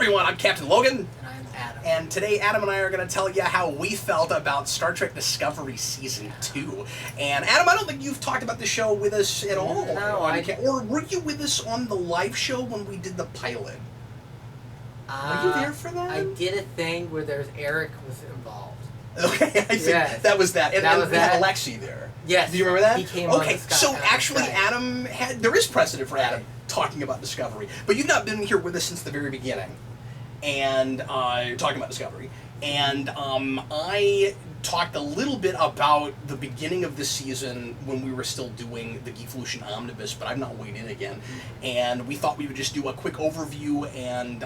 everyone, I'm Captain Logan. And I'm Adam. And today Adam and I are going to tell you how we felt about Star Trek Discovery Season 2. And Adam, I don't think you've talked about the show with us at all. No, or were you with us on the live show when we did the pilot? Were you there for that? I did a thing where Eric was involved. Okay, I think that was that. And, we had Alexi there. Yes. Do you remember that? He came on Okay, so actually Adam there is precedent for Adam talking about Discovery. But you've not been here with us since the very beginning. And talking about Discovery. And I talked a little bit about the beginning of this season when we were still doing the Geekvolution Omnibus, but I've not weighed in again. And we thought we would just do a quick overview and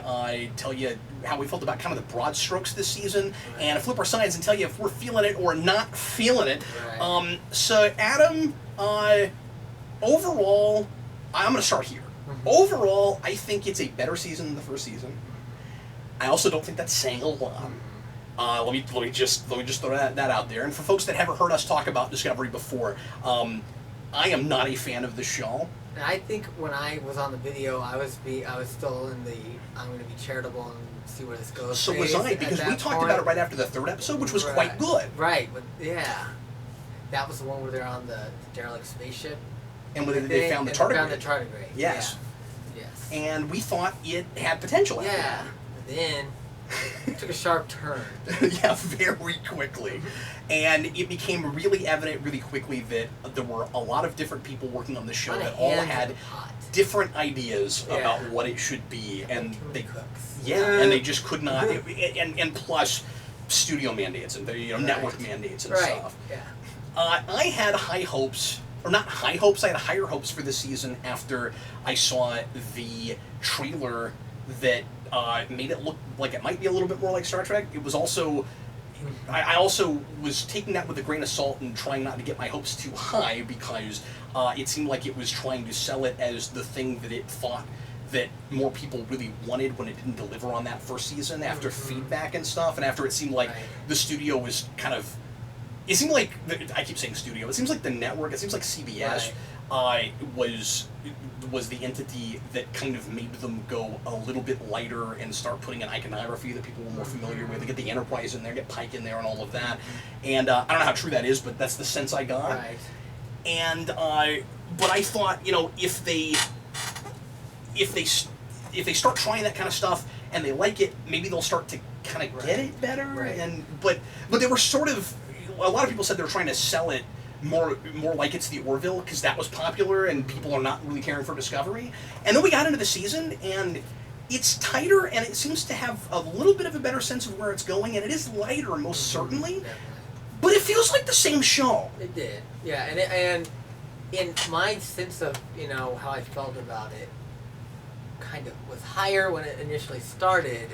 tell you how we felt about kind of the broad strokes this season, and flip our sides and tell you if we're feeling it or not feeling it. Right. So Adam, overall, I'm going to start here. Overall, I think it's a better season than the first season. I also don't think that's saying a lot. Let me just throw that out there. And for folks that haven't heard us talk about Discovery before, I am not a fan of the show. And I think when I was on the video, I was still in the I'm going to be charitable and see where this goes. So was I, because we talked about it right after the third episode, which was quite good. Right, but yeah, that was the one where they're on the derelict spaceship. And when they found the tardigrade. Yes. Yeah. Yes. And we thought it had potential. Yeah. But then it took a sharp turn. Yeah, very quickly. And it became really evident really quickly that there were a lot of different people working on the show that all had different ideas about what it should be. And they just could not. And plus studio mandates and network mandates and stuff. Yeah. I had high hopes. Or not high hopes, I had higher hopes for this season after I saw the trailer that made it look like it might be a little bit more like Star Trek. It was also, I also was taking that with a grain of salt and trying not to get my hopes too high because it seemed like it was trying to sell it as the thing that it thought that more people really wanted when it didn't deliver on that first season after feedback and stuff, and after it seemed like the studio was kind of, it seemed like, I keep saying studio, it seems like the network, it seems like CBS was the entity that kind of made them go a little bit lighter and start putting an iconography that people were more familiar with. They get the Enterprise in there, get Pike in there and all of that. And I don't know how true that is, but that's the sense I got. Right. And but I thought, if they start trying that kind of stuff and they like it, maybe they'll start to kind of get it better. Right. And but they were sort of, a lot of people said they were trying to sell it more like it's the Orville because that was popular and people are not really caring for Discovery. And then we got into the season and it's tighter and it seems to have a little bit of a better sense of where it's going, and it is lighter most certainly, but it feels like the same show. It did, yeah. And in my sense of how I felt about it, kind of was higher when it initially started,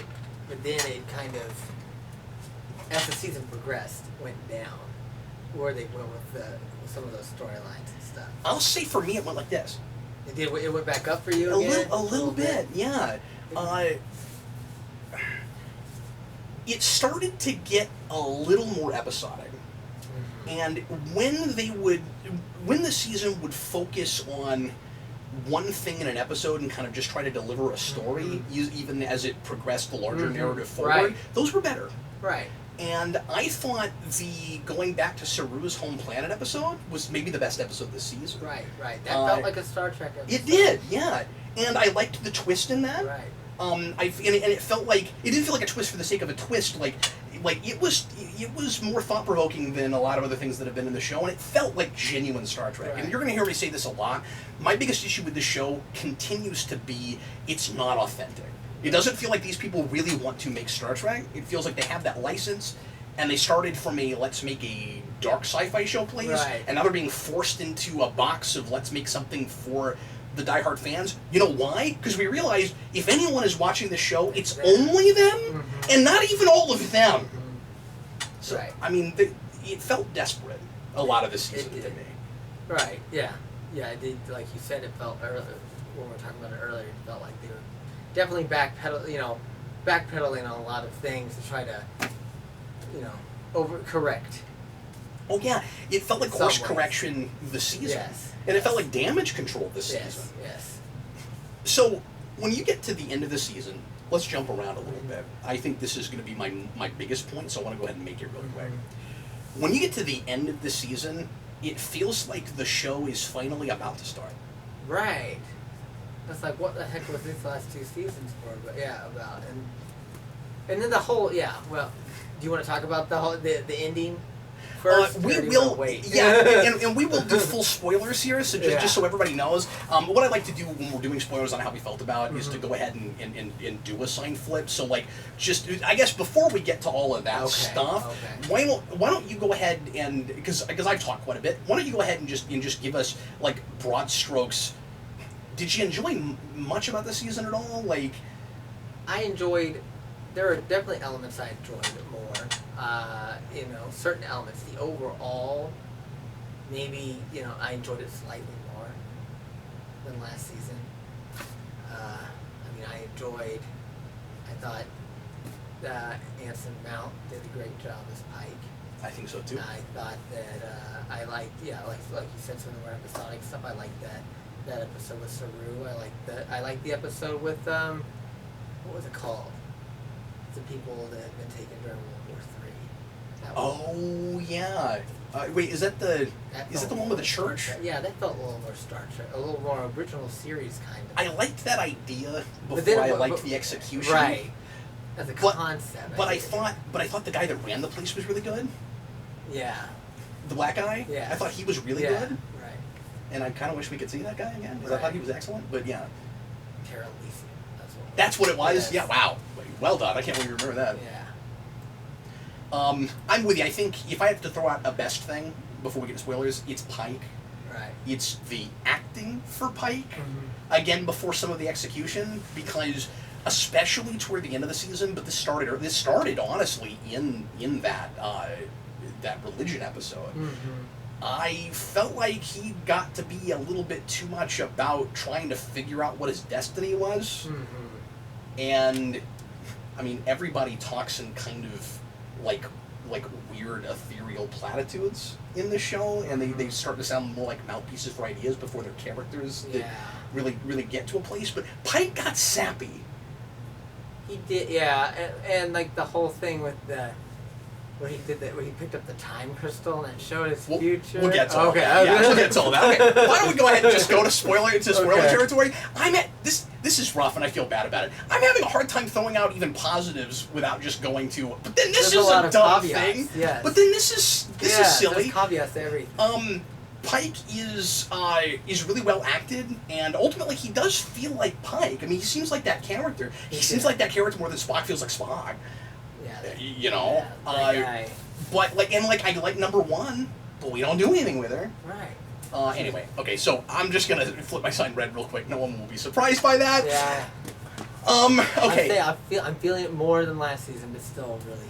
but then it kind of, as the season progressed, went down. Where they went with some of those storylines and stuff. I'll say for me it went like this. It did. It went back up for you again? A little bit, yeah. It started to get a little more episodic. And when the season would focus on one thing in an episode and kind of just try to deliver a story, even as it progressed the larger narrative forward, those were better. Right. And I thought the going back to Saru's home planet episode was maybe the best episode this season. Right. That felt like a Star Trek episode. It did, yeah. And I liked the twist in that. Right. And it felt like, it didn't feel like a twist for the sake of a twist. Like it was more thought provoking than a lot of other things that have been in the show, and it felt like genuine Star Trek. Right. And you're going to hear me say this a lot. My biggest issue with the show continues to be it's not authentic. It doesn't feel like these people really want to make Star Trek. It feels like they have that license, and they started from a let's make a dark sci-fi show, please, and now they're being forced into a box of let's make something for the diehard fans. You know why? Because we realized if anyone is watching the show, it's only them, and not even all of them. So, I mean, it felt desperate, a lot of the season to me. Right, yeah. Yeah, it did, like you said, it felt earlier, when we were talking about it earlier, it felt like they were definitely backpedaling on a lot of things to try to, overcorrect. Oh yeah, it felt like course correction this season. Yes. And it felt like damage control this season. Yes. So, when you get to the end of the season, let's jump around a little bit. I think this is going to be my biggest point, so I want to go ahead and make it really quick. When you get to the end of the season, it feels like the show is finally about to start. Right. It's like, what the heck was these last 2 seasons for? But yeah, about and then the whole Well, do you want to talk about the ending first? We will wait. Yeah, and we will do full spoilers here. So just so everybody knows, what I like to do when we're doing spoilers on how we felt about is to go ahead and do a sign flip. So like, just I guess before we get to all of that stuff, why don't you go ahead and because I've talked quite a bit. Why don't you go ahead and just give us like broad strokes. Did you enjoy much about the season at all? Like, I enjoyed. There are definitely elements I enjoyed more. Certain elements. The overall, maybe I enjoyed it slightly more than last season. I thought that Anson Mount did a great job as Pike. I think so too. I thought that I liked, like you said, some of the more episodic stuff. I liked that episode with Saru. I liked the episode with what was it called? The people that had been taken during World War III. Oh yeah. Wait, is that the one with the church? Yeah, that felt a little more Star Trek, a little more original series kind of. I liked that idea before I liked the execution. Right. As a concept. But I thought the guy that ran the place was really good. Yeah. The black guy. Yeah. I thought he was really good. Right. And I kind of wish we could see that guy again because I thought he was excellent. But yeah. Tara Lisi. That's what it was. Yes. Yeah. Wow. Well done. I can't believe you remember that. Yeah. I'm with you. I think if I have to throw out a best thing before we get to spoilers, it's Pike. Right. It's the acting for Pike. Again, before some of the execution, because especially toward the end of the season, but this started honestly in that that religion episode. I felt like he got to be a little bit too much about trying to figure out what his destiny was. And I mean, everybody talks in kind of like weird ethereal platitudes in the show, and they start to sound more like mouthpieces for ideas before their characters that really get to a place. But Pike got sappy. He did, and like the whole thing with where he picked up the time crystal and it showed his future. We'll get to all that. Yeah, we'll get to all that. Okay, why don't we go ahead and just go to spoiler territory? This is rough, and I feel bad about it. I'm having a hard time throwing out even positives without just going to. But then this is a dumb thing. Yes. But then this is silly. There's caveats to everything. Pike is really well acted, and ultimately he does feel like Pike. I mean, he seems like that character. He seems like that character more than Spock feels like Spock. Yeah. But I like number one, but we don't do anything with her. Right. Anyway, okay, so I'm just gonna flip my sign red real quick. No one will be surprised by that. Yeah. Okay. I'm feeling it more than last season, but still really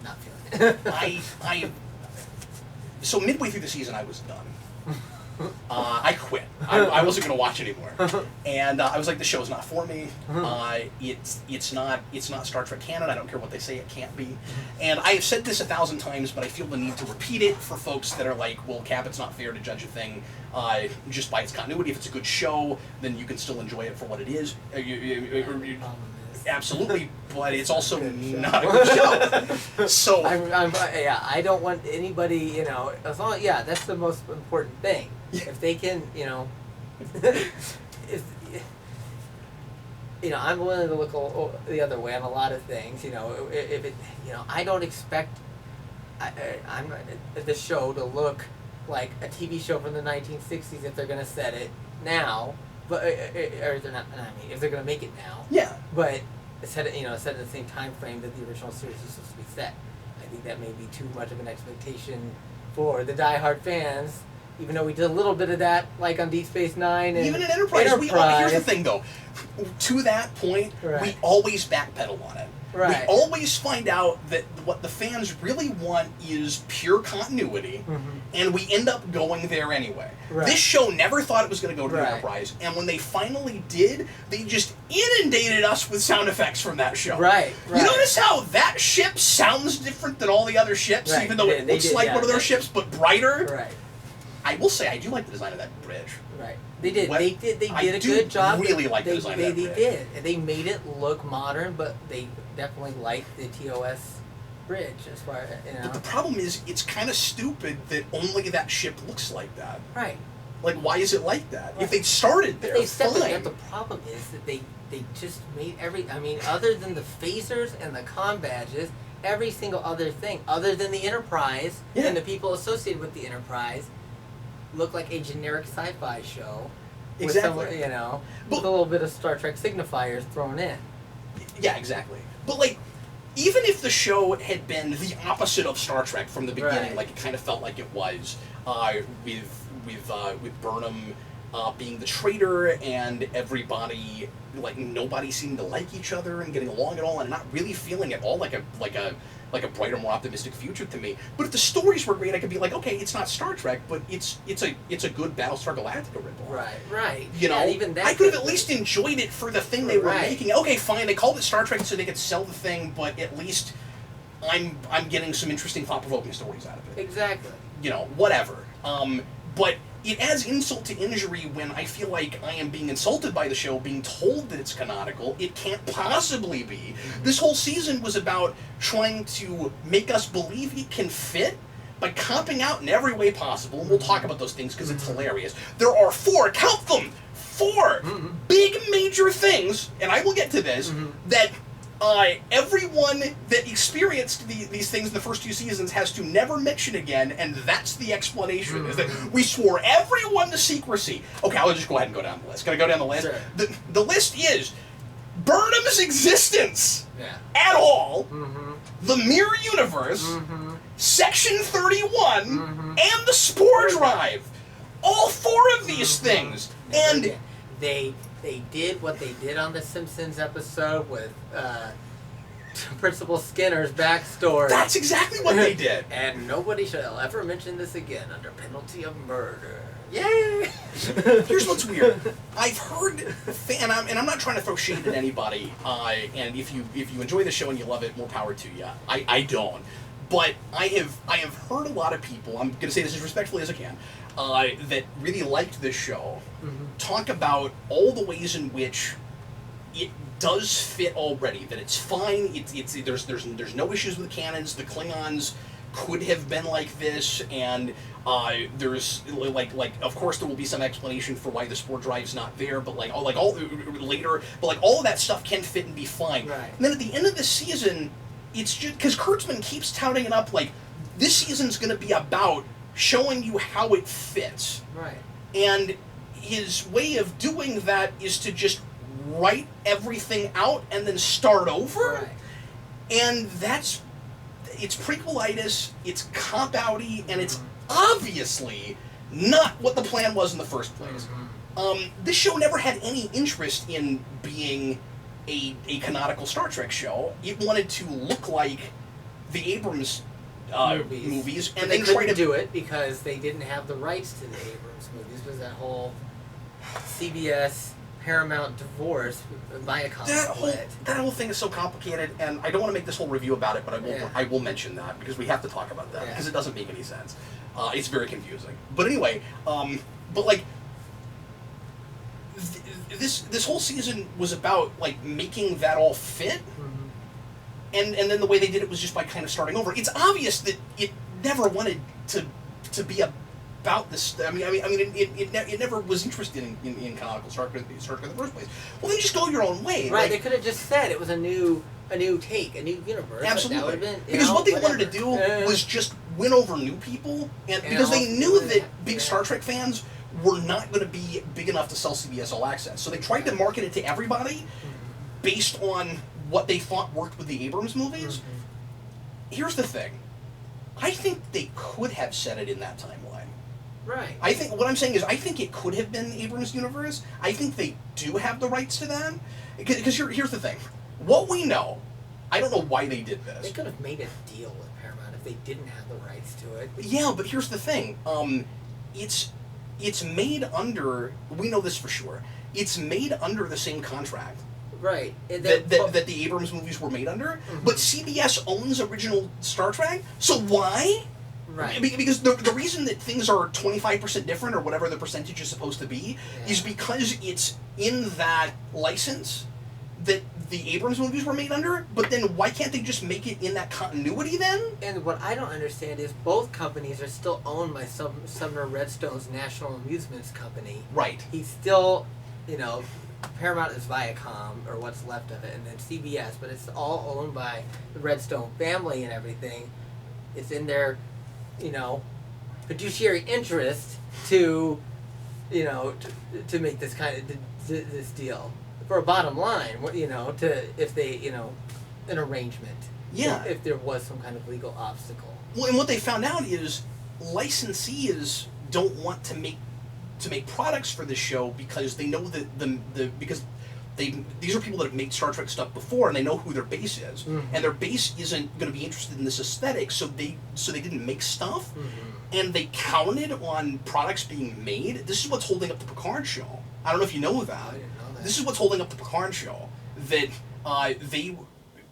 not feeling it. So midway through the season, I was done. I quit. I wasn't going to watch anymore, and I was like, "The show's not for me. It's not Star Trek canon. I don't care what they say. It can't be." And I have said this 1,000 times, but I feel the need to repeat it for folks that are like, "Well, Cap, it's not fair to judge a thing just by its continuity. If it's a good show, then you can still enjoy it for what it is." Absolutely, but it's also not a good show. So I don't want anybody, as long that's the most important thing. If they can, I'm willing to look the other way on a lot of things. If it, I don't expect the show to look like a TV show from the 1960s if they're going to set it now, but or they're not. I mean, if they're going to make it now, but set it, set in the same time frame that the original series is supposed to be set. I think that may be too much of an expectation for the diehard fans. Even though we did a little bit of that, like on Deep Space Nine and even in Enterprise. Here's the thing, though. To that point, we always backpedal on it. Right. We always find out that what the fans really want is pure continuity, and we end up going there anyway. Right. This show never thought it was going to go to the Enterprise, and when they finally did, they just inundated us with sound effects from that show. Right. You notice how that ship sounds different than all the other ships, even though it looks like one of their ships, but brighter? Right. I will say I do like the design of that bridge. Right. They did. What- They did I a do good job. really like the design of that They bridge. did. And they made it look modern, but they definitely liked the TOS bridge as far as, you know. But the problem is, it's kind of stupid that only that ship looks like that. Right. Like, why is it like that? Right. If they started there, They stepped fine. it. The problem is that they just made other than the phasers and the comm badges, every single other thing, other than the Enterprise Yeah. and the people associated with the Enterprise, look like a generic sci-fi show. With Exactly. some, you know, But- with a little bit of Star Trek signifiers thrown in. Yeah, exactly. But like, even if the show had been the opposite of Star Trek from the beginning, Right. like it kind of felt like it was, with Burnham being the traitor and everybody, like nobody seemed to like each other and getting along at all, and not really feeling at all like a brighter, more optimistic future to me. But if the stories were great, I could be like, okay, it's not Star Trek, but it's a good Battlestar Galactica ripoff. Right. You know, Yeah, even that I could have at least enjoyed it for the thing they were Right. making. Okay, fine, they called it Star Trek so they could sell the thing, but at least I'm getting some interesting, thought-provoking stories out of it. Exactly. You know, whatever. But it adds insult to injury when I feel like I am being insulted by the show, being told that it's canonical. It can't possibly be. This whole season was about trying to make us believe it can fit by copping out in every way possible, and we'll talk about those things because it's hilarious. There are count them, 4 big major things, and I will get to this, that everyone that experienced these things in the first 2 seasons has to never mention again, and that's the explanation, is that we swore everyone to secrecy. Okay, I'll just go ahead and go down the list. Can I go down the list? Sure. The list is Burnham's existence Yeah. at all, Mm-hmm. the Mirror Universe, Mm-hmm. Section 31, and the Spore Drive. All 4 of these things. And They did what they did on the Simpsons episode with Principal Skinner's backstory. that's exactly what they did. And nobody shall ever mention this again under penalty of murder. Yay! Here's what's weird. I've heard, and I'm not trying to throw shade at anybody. And if you enjoy the show and you love it, more power to you. I don't, but I have heard a lot of people. I'm going to say this as respectfully as I can. That really liked this show. Talk about all the ways in which it does fit already. That it's fine. There's no issues with the canons. The Klingons could have been like this, and there's like of course there will be some explanation for why the Spore Drive's not there, but all later, but all of that stuff can fit and be fine. Right. And then at the end of the season, it's just because Kurtzman keeps touting it up like this season's going to be about showing you how it fits. Right. And his way of doing that is to just write everything out and then start over. Right. And it's prequelitis, it's cop-outy, and it's obviously not what the plan was in the first place. This show never had any interest in being a canonical Star Trek show. It wanted to look like the Abrams movies, But and they then try couldn't to do it because they didn't have the rights to the Abrams movies. It was that whole CBS Paramount divorce, Viacom split. that whole thing is so complicated, and I don't want to make this whole review about it, but Yeah. I will mention that because we have to talk about that Yeah. because it doesn't make any sense. It's very confusing. But anyway, this whole season was about making that all fit. And then the way they did it was just by kind of starting over. It's obvious that it never wanted to be about this. I mean, it never was interested in canonical Star Trek in the first place. Well, then just go your own way. Right, they could have just said it was a new take, a new universe. Absolutely. That would have been, because what they wanted to do was just win over new people, and because they knew that big Star Trek fans were not going to be big enough to sell CBS All Access. So they tried to market it to everybody based on what they thought worked with the Abrams movies. Here's the thing. I think they could have said it in that timeline. Right. I think what I'm saying is I think it could have been Abrams' universe. I think they do have the rights to that. Because here's the thing. What we know, I don't know why they did this. They could have made a deal with Paramount if they didn't have the rights to it. Yeah, but here's the thing. It's made under, we know this for sure, it's made under the same contract. Right. That the Abrams movies were made under, but CBS owns original Star Trek, so why? Right. Because the reason that things are 25% different or whatever the percentage is supposed to be is because it's in that license that the Abrams movies were made under, but then why can't they just make it in that continuity then? And what I don't understand is both companies are still owned by Sumner Redstone's National Amusements Company. Right. He's still, Paramount is Viacom, or what's left of it, and then CBS, but it's all owned by the Redstone family and everything. It's in their, fiduciary interest to, to make this kind of, this deal. For a bottom line, if they, an arrangement. Yeah. If there was some kind of legal obstacle. Well, and what they found out is licensees don't want to make products for this show because they know that these are people that have made Star Trek stuff before and they know who their base is, and their base isn't going to be interested in this aesthetic, so they didn't make stuff, and they counted on products being made. This is what's holding up the Picard show. I don't know if you know that. I didn't know that. This is what's holding up the Picard show. That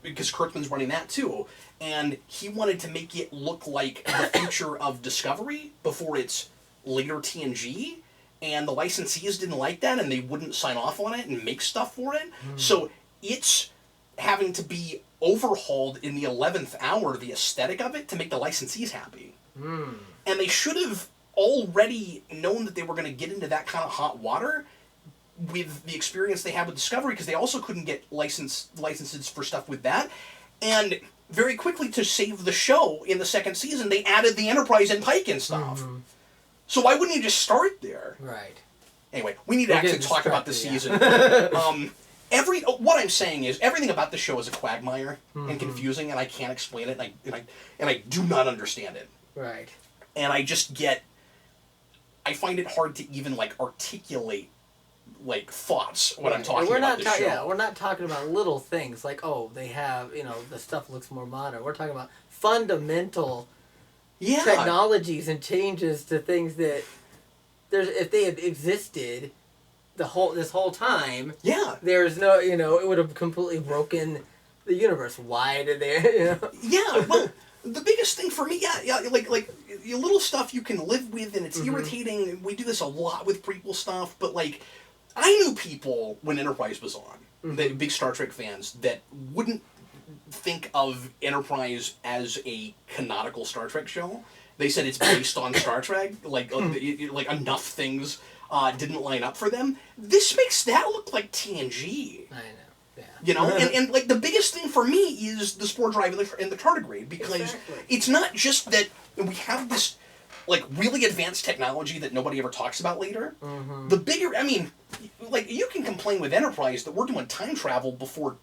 because Kurtzman's running that too, and he wanted to make it look like the future of Discovery before its later TNG, and the licensees didn't like that, and they wouldn't sign off on it and make stuff for it. So it's having to be overhauled in the 11th hour, the aesthetic of it, to make the licensees happy. And they should have already known that they were going to get into that kind of hot water with the experience they had with Discovery, because they also couldn't get licenses for stuff with that. And very quickly, to save the show in the second season, they added the Enterprise and Pike and stuff. So why wouldn't you just start there? Right. Anyway, we need to actually talk about the season. What I'm saying is everything about the show is a quagmire and confusing, and I can't explain it, and I do not understand it. Right. And I find it hard to even articulate thoughts when I'm talking about this show. Yeah, we're not talking about little things like, they have, the stuff looks more modern. We're talking about fundamental technologies and changes to things that if they had existed this whole time, there's no, it would have completely broken the universe. Why did they, Yeah, well, the biggest thing for me, like little stuff you can live with, and it's irritating. We do this a lot with prequel stuff, but I knew people when Enterprise was on, the big Star Trek fans, that wouldn't think of Enterprise as a canonical Star Trek show. They said it's based on Star Trek. Enough things didn't line up for them. This makes that look like TNG. I know. Yeah. And the biggest thing for me is the spore drive in the tardigrade, because it's not just that we have this really advanced technology that nobody ever talks about later. The bigger, you can complain with Enterprise that we're doing time travel before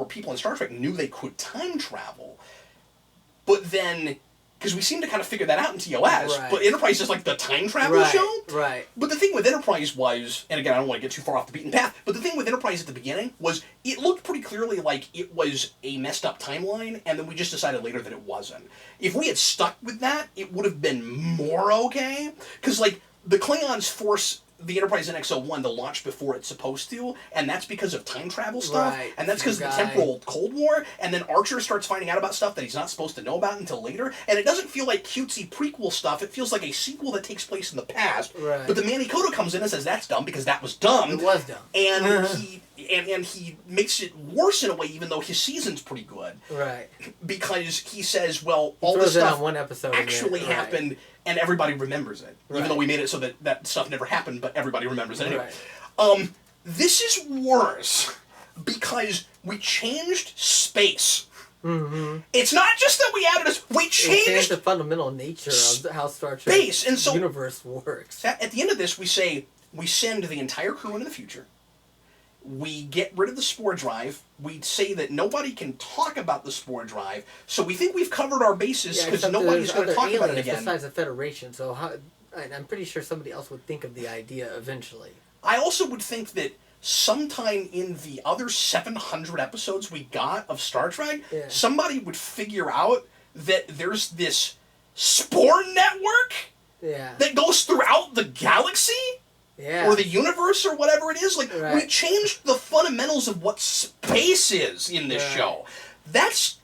people in Star Trek knew they could time travel. But then, because we seem to kind of figure that out in TOS, but Enterprise is the time travel show. Right. But the thing with Enterprise was, and again, I don't want to get too far off the beaten path, but the thing with Enterprise at the beginning was it looked pretty clearly like it was a messed up timeline, and then we just decided later that it wasn't. If we had stuck with that, it would have been more okay. Because, the Klingons force the Enterprise NX-01 to launch before it's supposed to, and that's because of time travel stuff, and that's because of the temporal Cold War, and then Archer starts finding out about stuff that he's not supposed to know about until later, and it doesn't feel like cutesy prequel stuff, it feels like a sequel that takes place in the past, but the Manny Coda comes in and says that's dumb because that was dumb. It was dumb. And he makes it worse in a way, even though his season's pretty good. Right. Because he says, well, all this stuff one episode actually happened, and everybody remembers it. Even though we made it so that stuff never happened, but everybody remembers it anyway. This is worse because we changed space. It's not just that we added we changed the fundamental nature of how Star Trek space, and so universe works. At the end of this, we say we send the entire crew into the future. We get rid of the spore drive. We say that nobody can talk about the spore drive, so we think we've covered our bases because nobody's going to talk about it again. Besides the Federation, so I'm pretty sure somebody else would think of the idea eventually. I also would think that sometime in the other 700 episodes we got of Star Trek, somebody would figure out that there's this spore network that goes throughout the galaxy. Or the universe, or whatever it is. We changed the fundamentals of what space is in this show. That's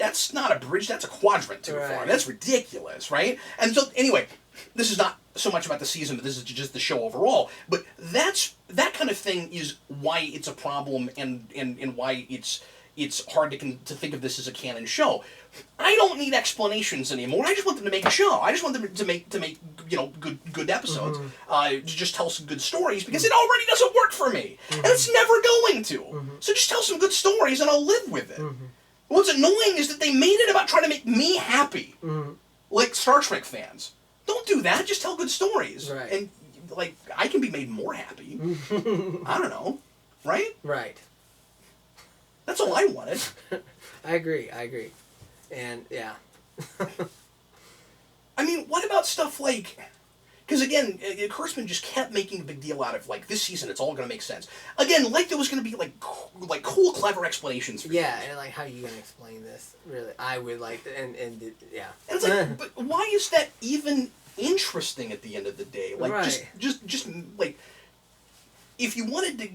that's not a bridge, that's a quadrant too far. That's ridiculous, right? And so, anyway, this is not so much about the season, but this is just the show overall. But that kind of thing is why it's a problem, and why it's hard to think of this as a canon show. I don't need explanations anymore. I just want them to make a show. I just want them to make good episodes. To just tell some good stories, because it already doesn't work for me, and it's never going to. So just tell some good stories, and I'll live with it. What's annoying is that they made it about trying to make me happy, like Star Trek fans. Don't do that. Just tell good stories, and like I can be made more happy. I don't know, right? Right. That's all I wanted. I agree. And, yeah. I mean, what about stuff like... Because, again, Kurtzman just kept making a big deal out of, like, this season, it's all going to make sense. Again, like there was going to be, like cool, clever explanations for things. And, like, how are you going to explain this? Really, I would like... And yeah. And it's like, but why is that even interesting at the end of the day? Like, just like, if you wanted to...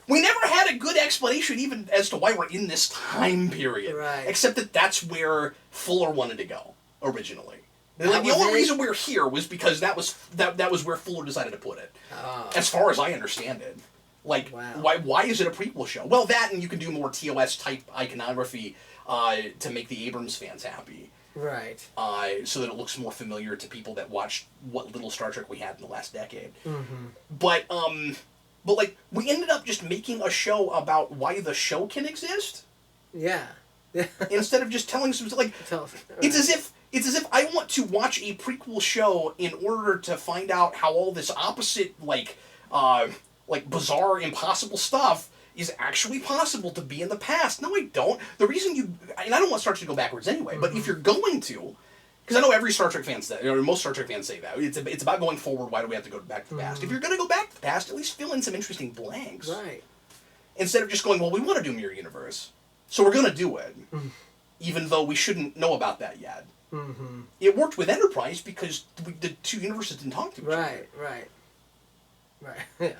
We never had a good explanation even as to why we're in this time period. Right. Except that that's where Fuller wanted to go, originally. Like, the only reason we're here was because that was where Fuller decided to put it. Oh. As far as I understand it. Like, why is it a prequel show? Well, that, and you can do more TOS-type iconography to make the Abrams fans happy. Right. So that it looks more familiar to people that watched what little Star Trek we had in the last decade. But like, we ended up just making a show about why the show can exist. Yeah. Instead of just telling some, like, it's as if I want to watch a prequel show in order to find out how all this opposite, like bizarre, impossible stuff is actually possible to be in the past. No, I don't. The reason and I don't want Star Trek to go backwards anyway, but if you're going to, because I know every Star Trek fan says, or most Star Trek fans say that, it's about going forward, why do we have to go back to the past? If you're going to go back to the past, at least fill in some interesting blanks. Right. Instead of just going, well, we want to do Mirror Universe, so we're going to do it, even though we shouldn't know about that yet. It worked with Enterprise because the two universes didn't talk to each other. Right. Yeah.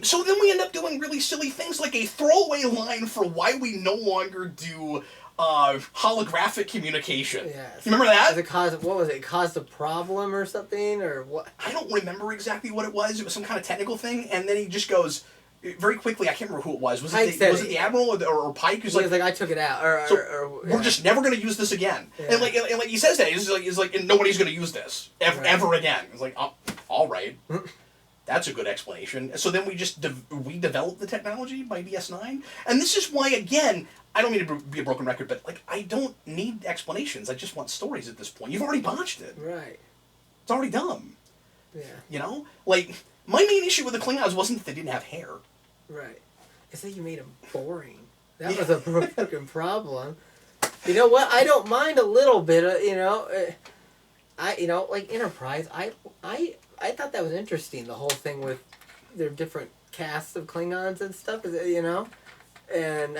So then we end up doing really silly things, like a throwaway line for why we no longer do holographic communication. Yes. You remember that? What was it? It caused a problem or something, or what? I don't remember exactly what it was. It was some kind of technical thing, and then he just goes very quickly. I can't remember who it was. Was it the Admiral or Pike? Who's like, I took it out. We're just never going to use this again. Yeah. And like he says that he's like and nobody's going to use this ever again. It's like, oh, all right. That's a good explanation. So then we just we developed the technology by DS9, and this is why, again, I don't mean to be a broken record, but like I don't need explanations. I just want stories at this point. You've already botched it. Right. It's already dumb. Yeah. You know, like my main issue with the Klingons wasn't that they didn't have hair. Right. It's that you made them boring. That was a fucking problem. You know what? I don't mind a little bit. Like Enterprise. I thought that was interesting, the whole thing with their different casts of Klingons and stuff, and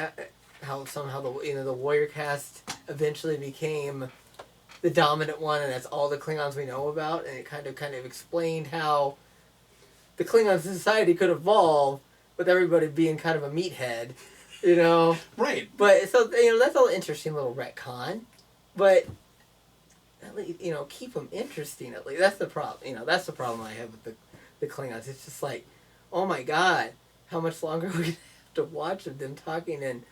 how somehow the warrior cast eventually became the dominant one, and that's all the Klingons we know about, and it kind of explained how the Klingon society could evolve with everybody being kind of a meathead, Right. But so that's all interesting little retcon, but. At least, keep them interesting. At least that's the problem. That's the problem I have with the Klingons. It's just like, oh my god, how much longer are we gonna have to watch of them talking and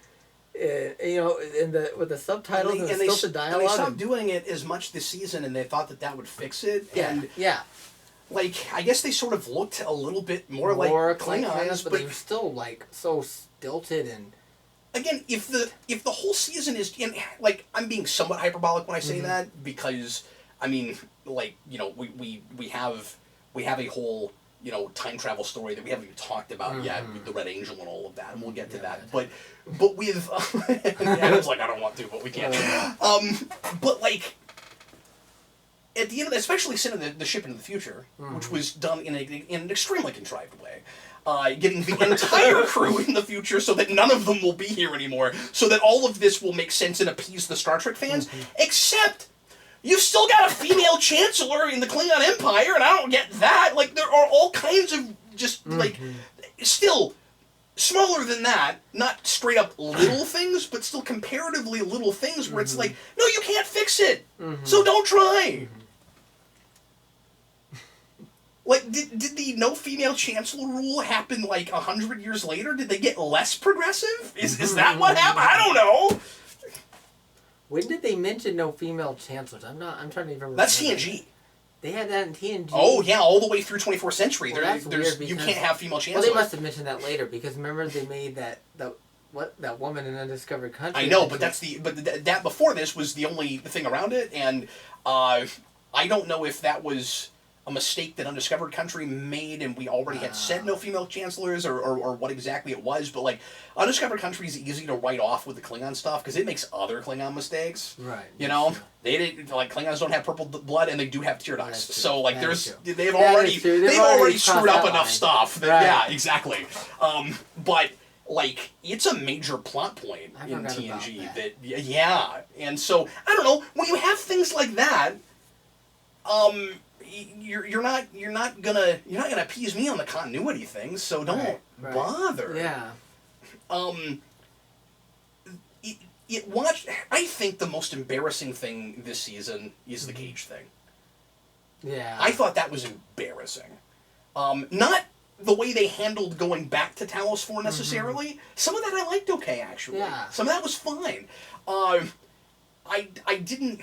with the subtitles and the dialogue. And they stopped doing it as much this season, and they thought that would fix it. Yeah. Like, I guess they sort of looked a little bit more like Klingons, but they were still like so stilted and. Again, if the whole season is I'm being somewhat hyperbolic when I say that, because I mean, we have a whole time travel story that we haven't even talked about yet with the Red Angel and all of that, and we'll get to that. But with Adam's like, I don't want to, but we can't. But like at the end of that, especially sending the ship into the future, which was done in an extremely contrived way. Getting the entire crew in the future so that none of them will be here anymore, so that all of this will make sense and appease the Star Trek fans, except you've still got a female chancellor in the Klingon Empire, and I don't get that. Like, there are all kinds of just, still, smaller than that, not straight up little things, but still comparatively little things where it's like, no, you can't fix it, so don't try. Like, did the no female chancellor rule happen like 100 years later? Did they get less progressive? Is that what happened? I don't know. When did they mention no female chancellors? I'm trying to even remember. That's TNG. They had that in TNG. Oh yeah, all the way through 24th century. Well, that's weird because, you can't have female chancellors. Well, they must have mentioned that later because remember they made that woman in Undiscovered Country. I know, but that before this was the only thing around it, and I don't know if that was a mistake that Undiscovered Country made, and we already had said no female chancellors, or what exactly it was. But like Undiscovered Country is easy to write off with the Klingon stuff because it makes other Klingon mistakes. Right. You know, they didn't like Klingons don't have purple blood and they do have tear ducts. So like they've already screwed up enough stuff. That, right. Yeah, exactly. But like it's a major plot point in TNG that yeah, and so I don't know when you have things like that. You're not gonna appease me on the continuity thing, so don't bother. Yeah. I think the most embarrassing thing this season is the cage thing. Yeah. I thought that was embarrassing. Not the way they handled going back to Talos 4 necessarily. Some of that I liked okay actually. Yeah. Some of that was fine. I didn't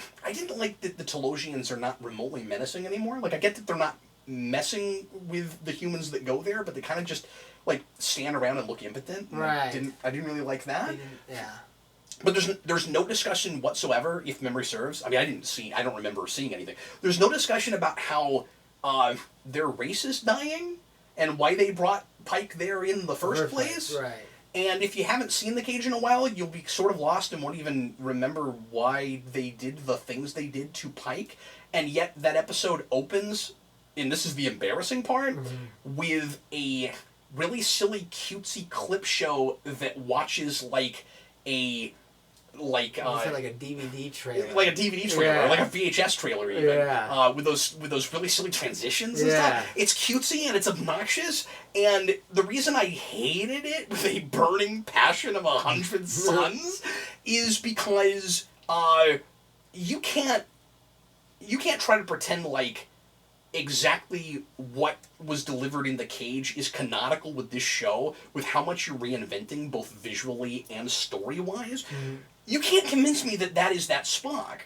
like that the Telosians are not remotely menacing anymore. Like I get that they're not messing with the humans that go there, but they kind of just like stand around and look impotent. Right. I didn't really like that. Yeah. But there's no discussion whatsoever, if memory serves. I mean, I don't remember seeing anything. There's no discussion about how their race is dying and why they brought Pike there in the first place. Right. And if you haven't seen the cage in a while, you'll be sort of lost and won't even remember why they did the things they did to Pike. And yet that episode opens, and this is the embarrassing part, with a really silly, cutesy clip show that watches like a like a DVD trailer, like a DVD trailer, or like a VHS trailer, even with those really silly transitions and stuff. It's cutesy and it's obnoxious, and the reason I hated it with a burning passion of 100 suns is because you can't try to pretend like exactly what was delivered in the cage is canonical with this show, with how much you're reinventing both visually and story-wise. You can't convince me that is that Spock.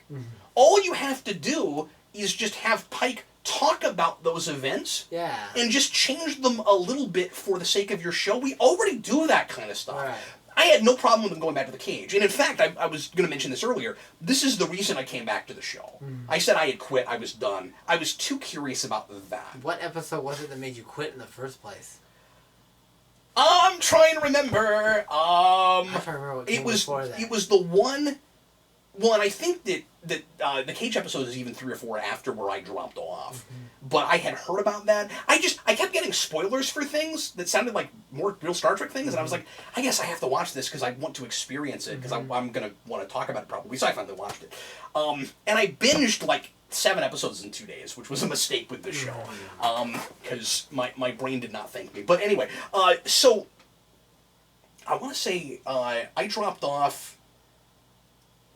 All you have to do is just have Pike talk about those events and just change them a little bit for the sake of your show. We already do that kind of stuff. Right. I had no problem with them going back to the cage. And in fact, I was going to mention this earlier. This is the reason I came back to the show. I said I had quit. I was done. I was too curious about that. What episode was it that made you quit in the first place? I'm trying to remember. I'm trying to remember what came before that. It was the one. Well, and I think that the cage episode is even 3 or 4 after where I dropped off. But I had heard about that. I kept getting spoilers for things that sounded like more real Star Trek things, and I was like, I guess I have to watch this because I want to experience it, because I'm going to want to talk about it probably. So I finally watched it. And I binged like 7 episodes in 2 days, which was a mistake with the show, because my brain did not thank me. But anyway, so I want to say I dropped off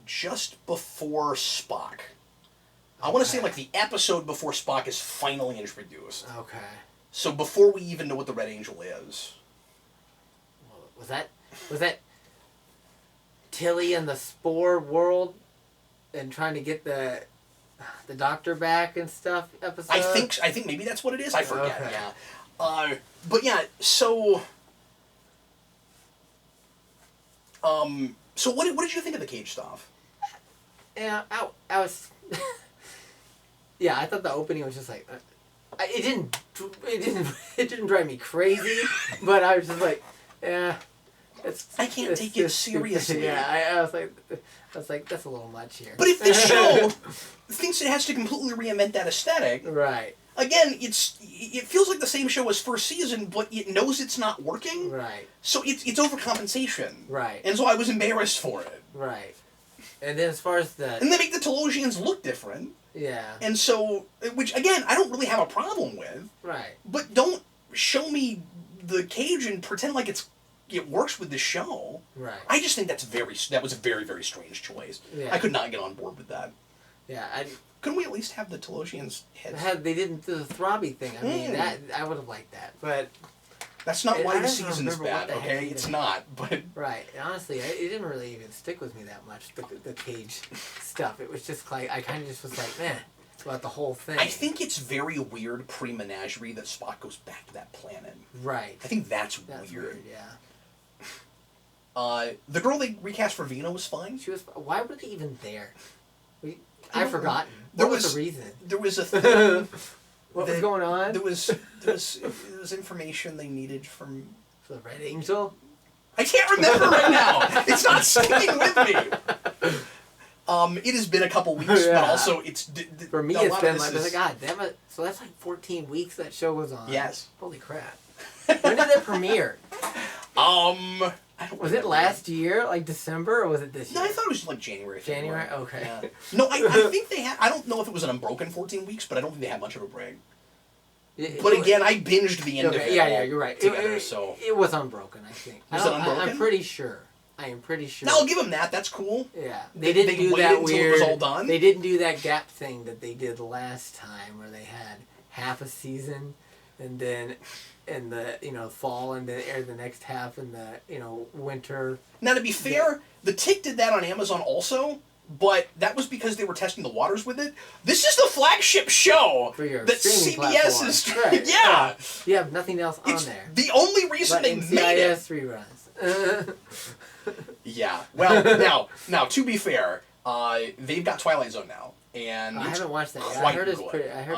just before Spock. I want to say like the episode before Spock is finally introduced. Okay. So before we even know what the Red Angel is. Was that Tilly in the Spore world and trying to get the Doctor back and stuff episode? I think maybe that's what it is. I forget. Okay. Yeah. But yeah. So. So what did you think of the cage stuff? Yeah, I was. Yeah, I thought the opening was just like, it didn't drive me crazy, but I was just like, yeah, I can't take it seriously. Yeah, I was like, that's a little much here. But if the show thinks it has to completely reinvent that aesthetic, right? Again, it feels like the same show as first season, but it knows it's not working. Right. So it's overcompensation. Right. And so I was embarrassed for it. Right. And then as far as and they make the Telosians look different. Yeah. And so, which again, I don't really have a problem with. Right. But don't show me the cage and pretend like it's it works with the show. Right. I just think that was a very, very strange choice. Yeah. I could not get on board with that. Yeah, couldn't we at least have the Telosians heads? they didn't do the throbby thing. I mean, that I would have liked that, but that's not why I the don't season's remember bad. what the heck Okay, either. it's not. But right, honestly, it didn't really even stick with me that much. The cage stuff. It was just like I kind of just was like, man, it's about the whole thing. I think it's very weird pre-menagerie that Spock goes back to that planet. Right. I think that's weird. Yeah. The girl they recast for Vina was fine. She was. Why were they even there? I've forgotten. There What was the reason? There was a thing. What was going on? There was information they needed from. The Red Angel? I can't remember right now. It's not sticking with me. It has been a couple weeks, but also it's for me. It's been like God damn it. So that's like 14 weeks that show was on. Yes. Holy crap. When did it premiere? I don't was it last year, like December, or was it this year? No, I thought it was like January. January? Okay. Yeah. No, I think they had. I don't know if it was an unbroken 14 weeks, but I don't think they had much of a break. But again, I binged the end of it. Yeah, you're right. Together, it was unbroken, I think. Was it unbroken? I'm pretty sure. I am pretty sure. No, I'll give them that. That's cool. Yeah, they didn't do waited that until weird. It was all done. They didn't do that gap thing that they did last time, where they had half a season, and then in the fall, and then air the next half in the winter. Now, to be fair, the Tick did that on Amazon also, but that was because they were testing the waters with it. This is the flagship show for your that streaming CBS platform. is. Right. Yeah, you have nothing else on there. The only reason they made it. reruns. Yeah. Well, now to be fair, they've got Twilight Zone now, and I haven't watched that yet. Quite I heard it's good. pretty. I heard.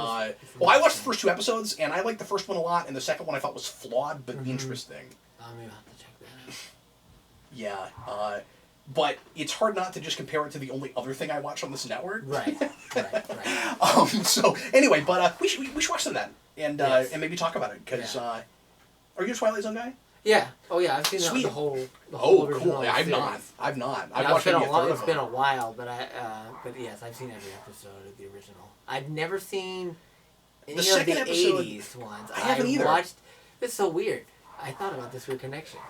Well, I watched the first 2 episodes, and I liked the first one a lot, and the second one I thought was flawed but interesting. Maybe I'll have to check that out. Yeah. But it's hard not to just compare it to the only other thing I watch on this network. Right. So anyway, but we should watch some of that and Yes. and maybe talk about it because are you a Twilight Zone guy? Yeah. Oh yeah, I've seen the whole. Oh, original cool. Yeah, I've series. not. Yeah, I've watched maybe a third It's of been them. a while, but but yes, I've seen every episode of the original. I've never seen any of second the episode, 80s ones. I haven't either. Watched. It's so weird. I thought about this weird connection.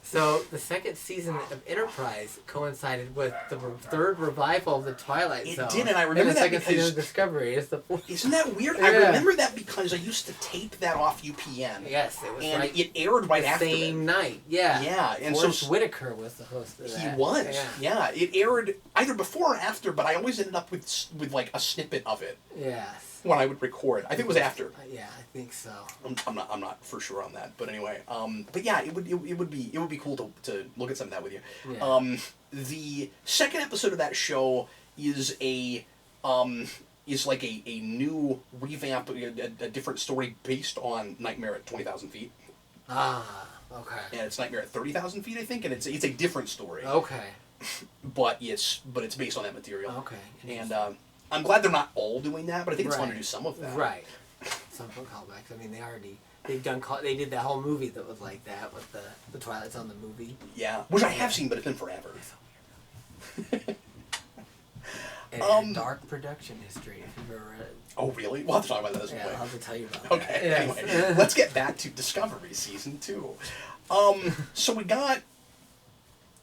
So the second season of Enterprise coincided with the third revival of the Twilight Zone. It did, and I remember the that second because season of Discovery is the fourth. Isn't that weird? Yeah. I remember that because I used to tape that off UPN. Yes, it was and right it aired right the after same it. night. Yeah. Yeah, and Forrest so Whitaker was the host of that. he was. Yeah, it aired either before or after, but I always ended up with like a snippet of it Yes. when I would record. I think it was after. Yeah, I think so. I'm not for sure on that, but anyway. But yeah, it would be cool to look at some of that with you. Yeah. The second episode of that show is like a new revamp, a different story based on Nightmare at 20,000 feet. Ah, okay. And it's Nightmare at 30,000 feet, I think, and it's a different story. Okay. But it's based on that material. Okay. And I'm glad they're not all doing that, but I think it's fun to Right. do some of that. Right. Some callbacks. I mean, they did that whole movie that was like that with the Twilight Zone, the movie. Yeah, which I have seen, but it's been forever. And it had dark production history, if you've ever read it. Oh, really? We'll have to talk about that as well. Yeah, I'll have to tell you about Okay, that. Yes. anyway, let's get back to Discovery Season 2.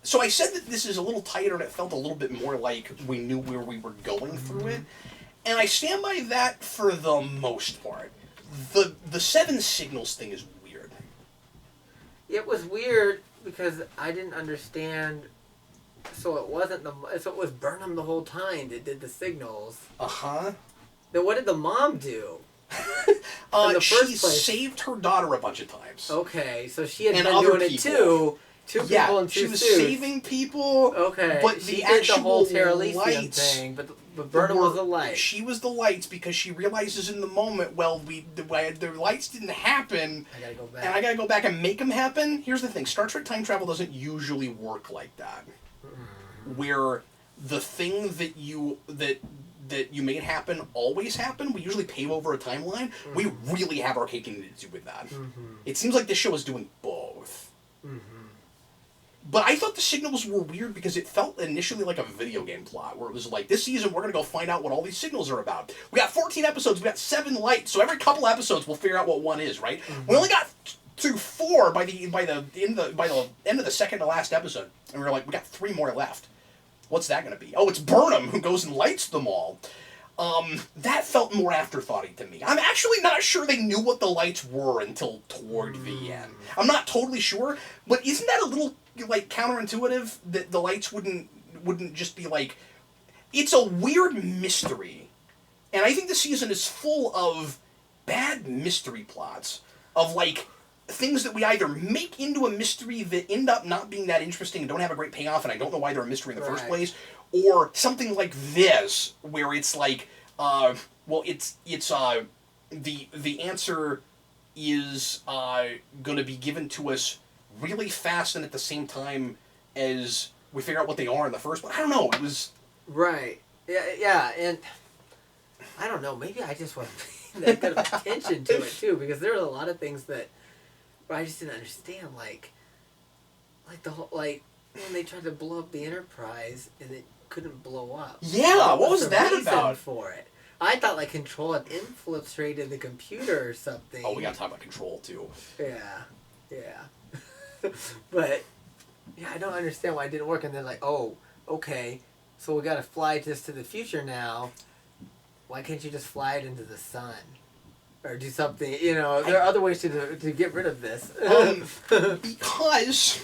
So I said that this is a little tighter and it felt a little bit more like we knew where we were going through it. And I stand by that for the most part. The 7 signals thing is weird. It was weird because I didn't understand. So it was Burnham the whole time that did the signals. Uh-huh. Then what did the mom do? She saved her daughter a bunch of times. Okay, so she had And been other doing it people. too. Two people in two she was suits. saving people. Okay, but she the did actual the whole Tara Elysium lights thing, but Burnham was the light. She was the lights because she realizes in the moment, well, the lights didn't happen. I gotta go back. And I gotta go back and make them happen. Here's the thing: Star Trek time travel doesn't usually work like that, where the thing that you made happen always happen. We usually pave over a timeline. We really have our cake and eat it with that. It seems like this show is doing both. But I thought the signals were weird because it felt initially like a video game plot, where it was like, this season we're going to go find out what all these signals are about. We got 14 episodes, we got 7 lights, so every couple episodes we'll figure out what one is, right? We only got through 4 by the end of the second to last episode, and we were like, we got 3 more left. What's that going to be? Oh, it's Burnham who goes and lights them all. That felt more afterthoughty to me. I'm actually not sure they knew what the lights were until toward the end. I'm not totally sure, but isn't that a little like counterintuitive that the lights wouldn't just be like? It's a weird mystery, and I think the season is full of bad mystery plots of like things that we either make into a mystery that end up not being that interesting and don't have a great payoff, and I don't know why they're a mystery in the first place, or something like this where it's like, the answer is going to be given to us really fast and at the same time as we figure out what they are in the first one. I don't know. It was right. Yeah, and I don't know. Maybe I just wasn't paying that good of attention to it too, because there were a lot of things that I just didn't understand, like the whole when they tried to blow up the Enterprise and it couldn't blow up. Yeah, what was that about? For it, I thought like Control had infiltrated the computer or something. Oh, we gotta talk about Control too. Yeah. But yeah, I don't understand why it didn't work. And then like, oh, okay, so we gotta fly this to the future now. Why can't you just fly it into the sun? Or do something, there are other ways to get rid of this. Because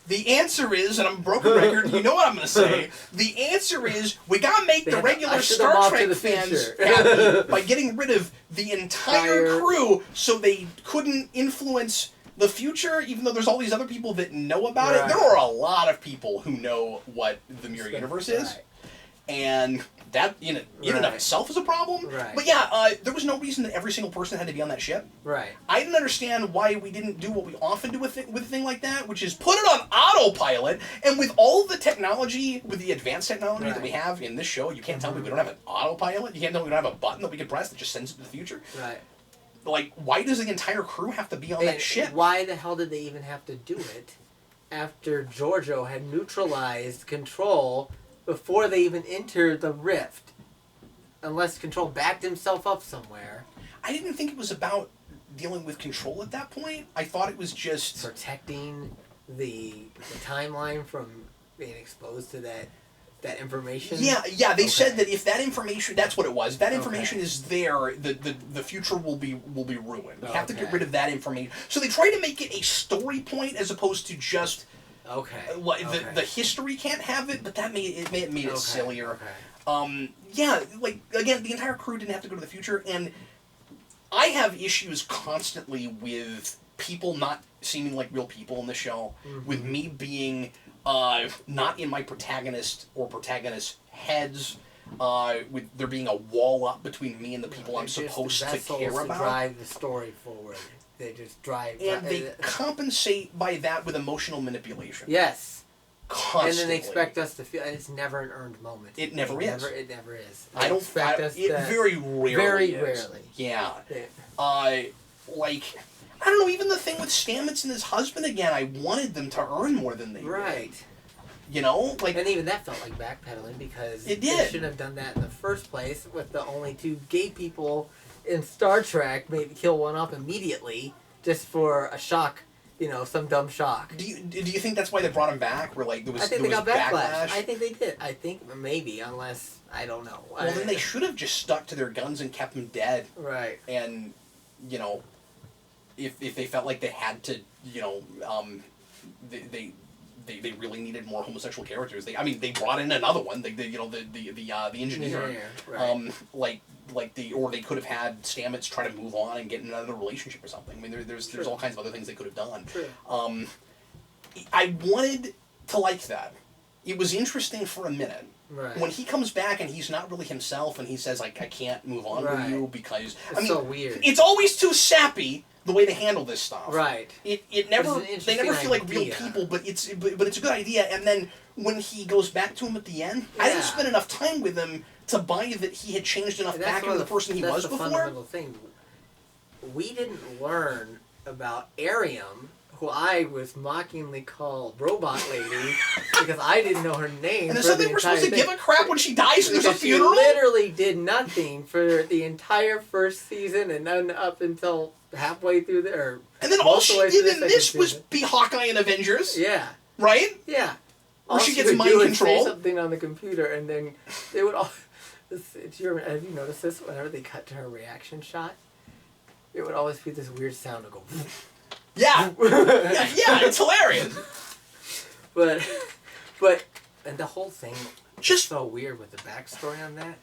the answer is, and I'm a broken record, you know what I'm going to say, the answer is we got to make the regular Star Trek fans happy by getting rid of the entire crew so they couldn't influence the future, even though there's all these other people that know about it. There are a lot of people who know what the Mirror Universe is. And that, in and of itself, is a problem. Right. But yeah, there was no reason that every single person had to be on that ship. Right. I didn't understand why we didn't do what we often do with a thing like that, which is put it on autopilot. And with all the technology, with the advanced technology that we have in this show, you can't tell me we don't have an autopilot. You can't tell me we don't have a button that we can press that just sends it to the future. Right. Like, why does the entire crew have to be on that ship? Why the hell did they even have to do it after Giorgio had neutralized Control before they even entered the rift? Unless Control backed himself up somewhere. I didn't think it was about dealing with Control at that point. I thought it was just protecting the timeline from being exposed to that information. Yeah. They said that if that information, that's what it was. If that information is there, the future will be ruined. We have to get rid of that information. So they try to make it a story point as opposed to just the history can't have it, but that made it sillier. Like, again, the entire crew didn't have to go to the future, and I have issues constantly with people not seeming like real people in the show, with me being not in my protagonist or protagonist heads, with there being a wall up between me and the people I'm supposed to care about. To drive the story forward. They just drive. And they compensate by that with emotional manipulation. Yes. Constantly. And then they expect us to feel, and it's never an earned moment. It never is. It never is. I don't expect us to. Very rarely. Yeah. Like, I don't know, even the thing with Stamets and his husband again, I wanted them to earn more than they did. You know? Like, and even that felt like backpedaling because it did. They shouldn't have done that in the first place with the only 2 gay people in Star Trek, maybe kill one off immediately just for a shock. Some dumb shock. Do you think that's why they brought him back? Where like there was I think they got backlash? I think they did. I think maybe, unless I don't know. Well, then they should have just stuck to their guns and kept him dead. Right. And if they felt like they had to, they really needed more homosexual characters. They brought in another one. The engineer. Or they could have had Stamets try to move on and get in another relationship or something. I mean, there's all kinds of other things they could have done. True. I wanted to like that. It was interesting for a minute. Right. When he comes back and he's not really himself and he says, like, I can't move on with you because... It's so weird. It's always too sappy the way they handle this stuff. Right. They never feel like real people, but it's a good idea. And then when he goes back to him at the end, I didn't spend enough time with him to buy that he had changed enough back into the person he was before. That's the fundamental thing. We didn't learn about Arium, who I was mockingly called Robot Lady because I didn't know her name. And there's something we're supposed to give a crap when she dies and there's a funeral? She literally did nothing for the entire first season and then up until halfway through there. And then all she did in this was be Hawkeye in Avengers. Yeah. Right? Yeah. Or she gets would mind do is control. say something on the computer, and then they would all. Have you noticed this? Whenever they cut to her reaction shot, it would always be this weird sound to go. Yeah. yeah, it's hilarious. But and the whole thing Just so weird with the backstory on that.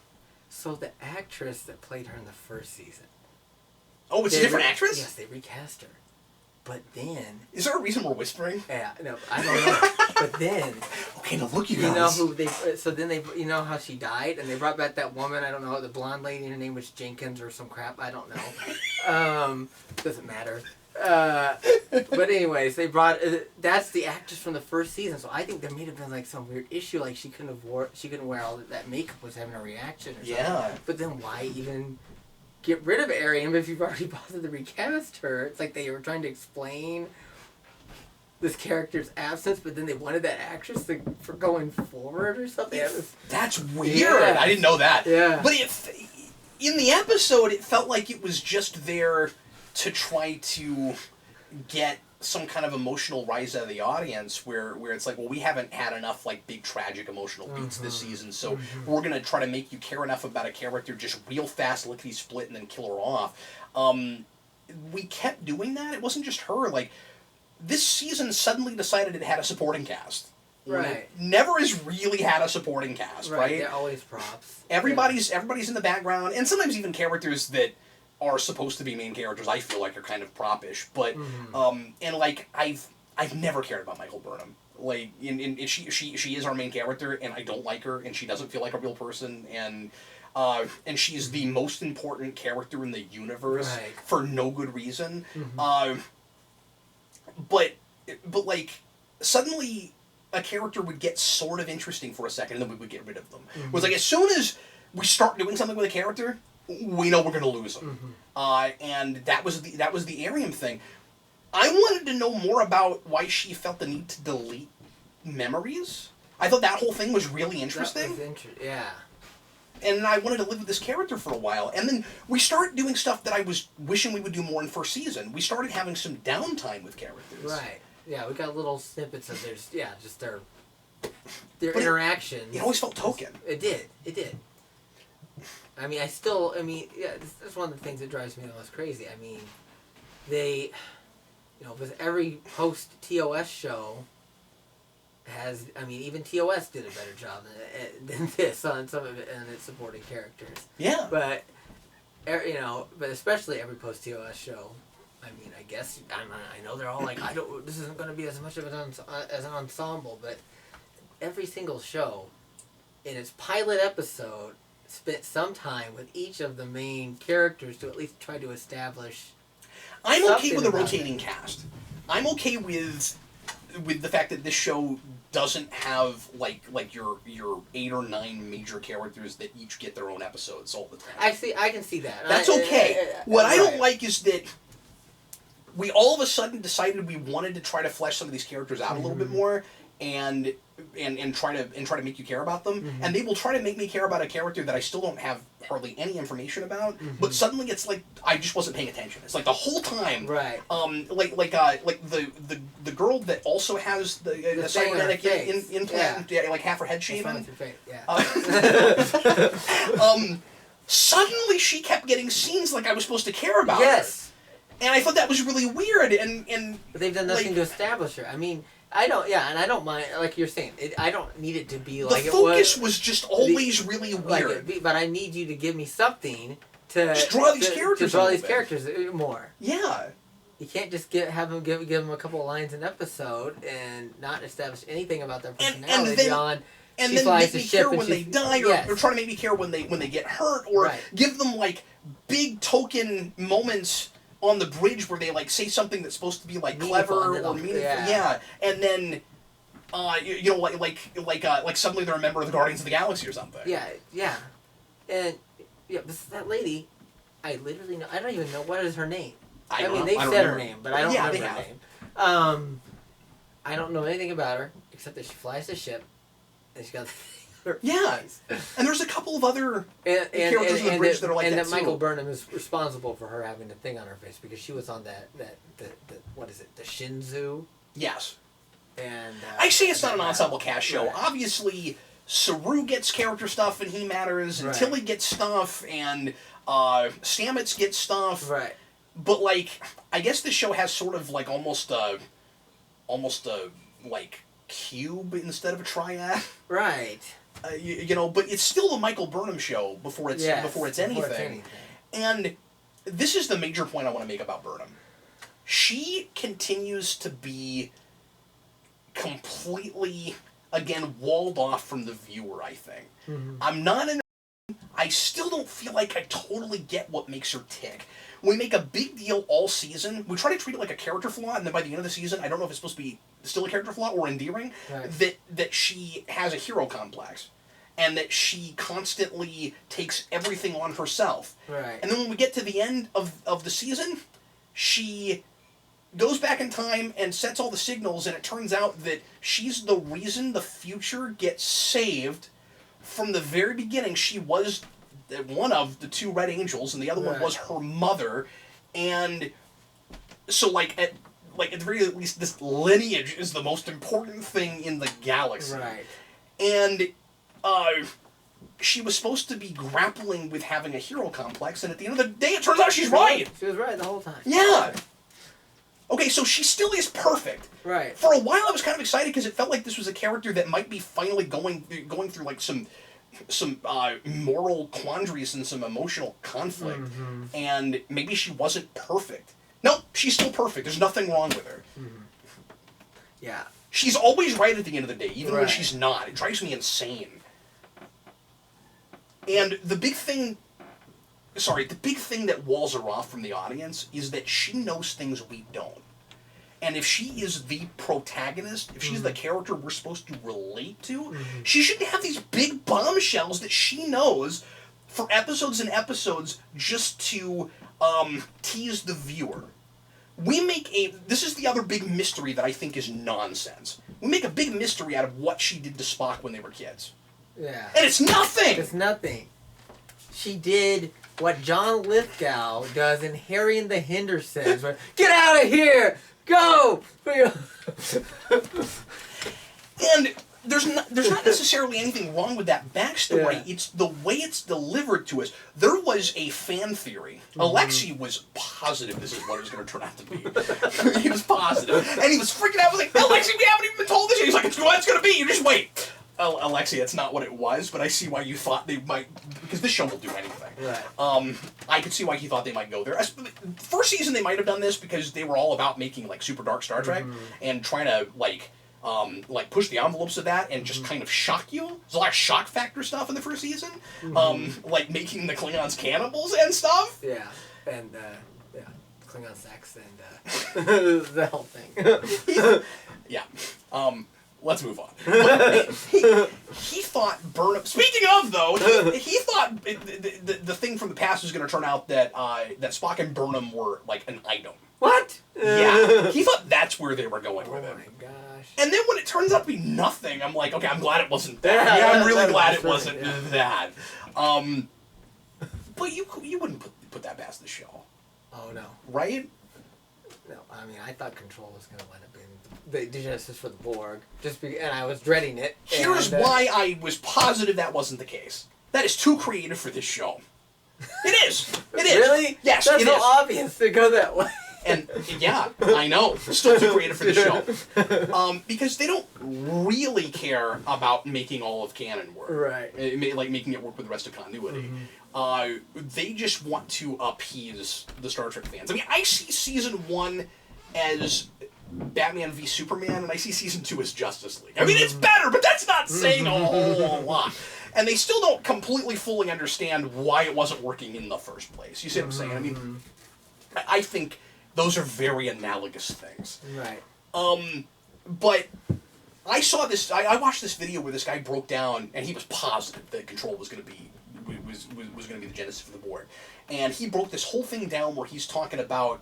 So the actress that played her in the first season. Oh, it's a different actress? Yes, they recast her. But then... Is there a reason we're whispering? Yeah, no, I don't know. But then... Okay, now look, you guys. You know who they... So then they... You know how she died? And they brought back that woman, I don't know, the blonde lady, her name was Jenkins or some crap, I don't know. Doesn't matter. But anyways, they brought... that's the actress from the first season, so I think there may have been like some weird issue, like she couldn't wear all that makeup, was having a reaction or something. Yeah. But then why even... get rid of Arian if you've already bothered to recast her? It's like they were trying to explain this character's absence, but then they wanted that actress for going forward or something. That's weird. Yeah. I didn't know that. Yeah. But in the episode, it felt like it was just there to try to get some kind of emotional rise out of the audience where it's like, well, we haven't had enough like big tragic emotional beats this season, so we're gonna try to make you care enough about a character just real fast, lickety split, and then kill her off. We kept doing that. It wasn't just her. Like, this season suddenly decided it had a supporting cast. Right. It never has really had a supporting cast, right? They're always props. Everybody's in the background, and sometimes even characters that are supposed to be main characters, I feel like, are kind of propish. But and like I've never cared about Michael Burnham. Like, she is our main character, and I don't like her, and she doesn't feel like a real person, and she's the most important character in the universe for no good reason. But like suddenly a character would get sort of interesting for a second, and then we would get rid of them. It was like, as soon as we start doing something with a character, we know we're going to lose them. And that was the Ariam thing. I wanted to know more about why she felt the need to delete memories. I thought that whole thing was really interesting. Yeah. And I wanted to live with this character for a while. And then we started doing stuff that I was wishing we would do more in first season. We started having some downtime with characters. Right. Yeah, we got little snippets of their interactions. It always felt token. It did. I mean, that's one of the things that drives me the most crazy. I mean, they, with every post-TOS show even TOS did a better job than this on some of it and its supporting characters. Yeah. But especially every post-TOS show, I mean, I guess, I know they're all like, this isn't going to be as much of as an ensemble, but every single show in its pilot episode spent some time with each of the main characters to at least try to establish. I'm okay with a rotating cast. I'm okay with the fact that this show doesn't have like your 8 or 9 major characters that each get their own episodes all the time. I can see that. That's okay. What I don't like is that we all of a sudden decided we wanted to try to flesh some of these characters out a little bit more and try to make you care about them. And they will try to make me care about a character that I still don't have hardly any information about. But suddenly it's like I just wasn't paying attention. It's like the whole time. Right. Like the girl that also has the cybernetic implant, like half her head shaven. Suddenly she kept getting scenes like I was supposed to care about. Yes. Her. And I thought that was really weird. And but they've done nothing to establish her. I mean, I don't mind, like you're saying, I don't need it to be like it was. The focus was just always really weird. But I need you to give me something to just draw these characters. To draw these characters more. Yeah. You can't just give them a couple of lines an episode and not establish anything about their personality beyond. And then make me care when they die, or try to make me care when they get hurt, or give them like big token moments on the bridge where they like say something that's supposed to be like clever or meaningful, and then like suddenly they're a member of the Guardians of the Galaxy or something. Yeah, and that lady, I literally know. I don't even know what is her name. I mean, they said her name, but I don't remember her name. I don't know anything about her except that she flies the ship, and she got her Yeah, face. and there's a couple of other And characters in the bridge that are like and that that Michael too. Burnham is responsible for her having a thing on her face because she was on the what is it, the Shinzu? Yes. And I say it's not an ensemble cast show. Right. Obviously, Saru gets character stuff and he matters, and Right. Tilly gets stuff, and Stamets gets stuff. Right. But like, I guess this show has sort of like almost a like cube instead of a triad. Right. You know, but it's still the Michael Burnham show before it's anything. And this is the major point I want to make about Burnham. She continues to be completely, again, walled off from the viewer, I think. Mm-hmm. I'm not in. I still don't feel like I totally get what makes her tick. We make a big deal all season. We try to treat it like a character flaw, and then by the end of the season, I don't know if it's supposed to be still a character flaw or endearing, Right. that she has a hero complex. And that she constantly takes everything on herself. Right. And then when we get to the end of the season, she goes back in time and sets all the signals, and it turns out that she's the reason the future gets saved. From the very beginning, she was one of the two Red Angels, and the other one was her mother. And so, like at the very least, this lineage is the most important thing in the galaxy. Right. And she was supposed to be grappling with having a hero complex, and at the end of the day, it turns out she's right. She was right the whole time. Yeah. Okay, so she still is perfect. Right. For a while, I was kind of excited because it felt like this was a character that might be finally going through like some moral quandaries and some emotional conflict, and maybe she wasn't perfect. Nope, she's still perfect. There's nothing wrong with her. Yeah. She's always right at the end of the day, even when Right. she's not. It drives me insane. And the big thing that walls her off from the audience is that she knows things we don't. And if she is the protagonist, if she's the character we're supposed to relate to, she shouldn't have these big bombshells that she knows for episodes and episodes just to tease the viewer. This is the other big mystery that I think is nonsense. We make a big mystery out of what she did to Spock when they were kids. Yeah. And it's nothing! It's nothing. She did what John Lithgow does in Harry and the Hendersons. Where, get out of here! Go! And there's not necessarily anything wrong with that backstory. Yeah. It's the way it's delivered to us. There was a fan theory. Alexi was positive this is what it was going to turn out to be. He was positive. And he was freaking out. I was like, Alexi, we haven't even been told this yet. He's like, it's what it's going to be. You just wait. Alexi, that's not what it was, but I see why you thought they might, because this show will do anything. Right. I could see why he thought they might go there. First season, they might have done this because they were all about making like super dark Star Trek and trying to like push the envelopes of that and just kind of shock you. There's a lot of shock factor stuff in the first season, like making the Klingons cannibals and stuff. Yeah. And Klingon sex and the whole thing. Yeah. Let's move on. But he thought Burnham. Speaking of, though, he thought the thing from the past was going to turn out that Spock and Burnham were like an item. What? Yeah, he thought that's where they were going with it. Oh my gosh. And then when it turns out to be nothing, I'm like, okay, I'm glad it wasn't that. Yeah, I'm really glad it wasn't that. But you wouldn't put that past the show. Oh no. Right? No, I mean, I thought Control was going to wind up being the Genesis for the Borg, and I was dreading it. Here's why I was positive that wasn't the case. That is too creative for this show. It is. It is. Really? Yes, That's it so is. obvious to go that way. And yeah, I know. Still too creative for the show. Because they don't really care about making all of canon work. Right. Like making it work with the rest of continuity. They just want to appease the Star Trek fans. I mean, I see season 1 as Batman v Superman, and I see season 2 as Justice League. I mean, it's better, but that's not saying a whole lot. And they still don't completely fully understand why it wasn't working in the first place. You see what I'm saying? I mean, I think those are very analogous things. Right. But I saw this. I watched this video where this guy broke down, and he was positive that Control was going to be was going to be the genesis for the board, and he broke this whole thing down where he's talking about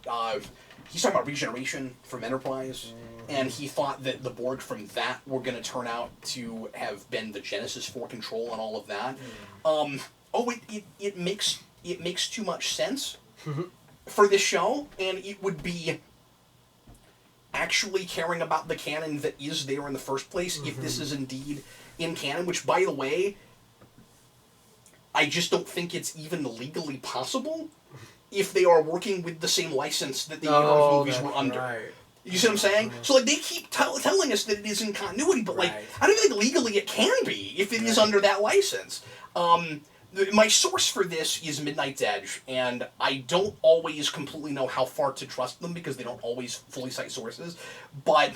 regeneration from Enterprise, and he thought that the Borg from that were going to turn out to have been the genesis for Control and all of that. It makes too much sense for this show, and it would be actually caring about the canon that is there in the first place if this is indeed in canon, which, by the way, I just don't think it's even legally possible if they are working with the same license that the movies were under. Right. You see what I'm saying? So, like, they keep telling us that it is in continuity, but, like, I don't even think legally it can be if it is under that license. My source for this is Midnight's Edge, and I don't always completely know how far to trust them because they don't always fully cite sources, but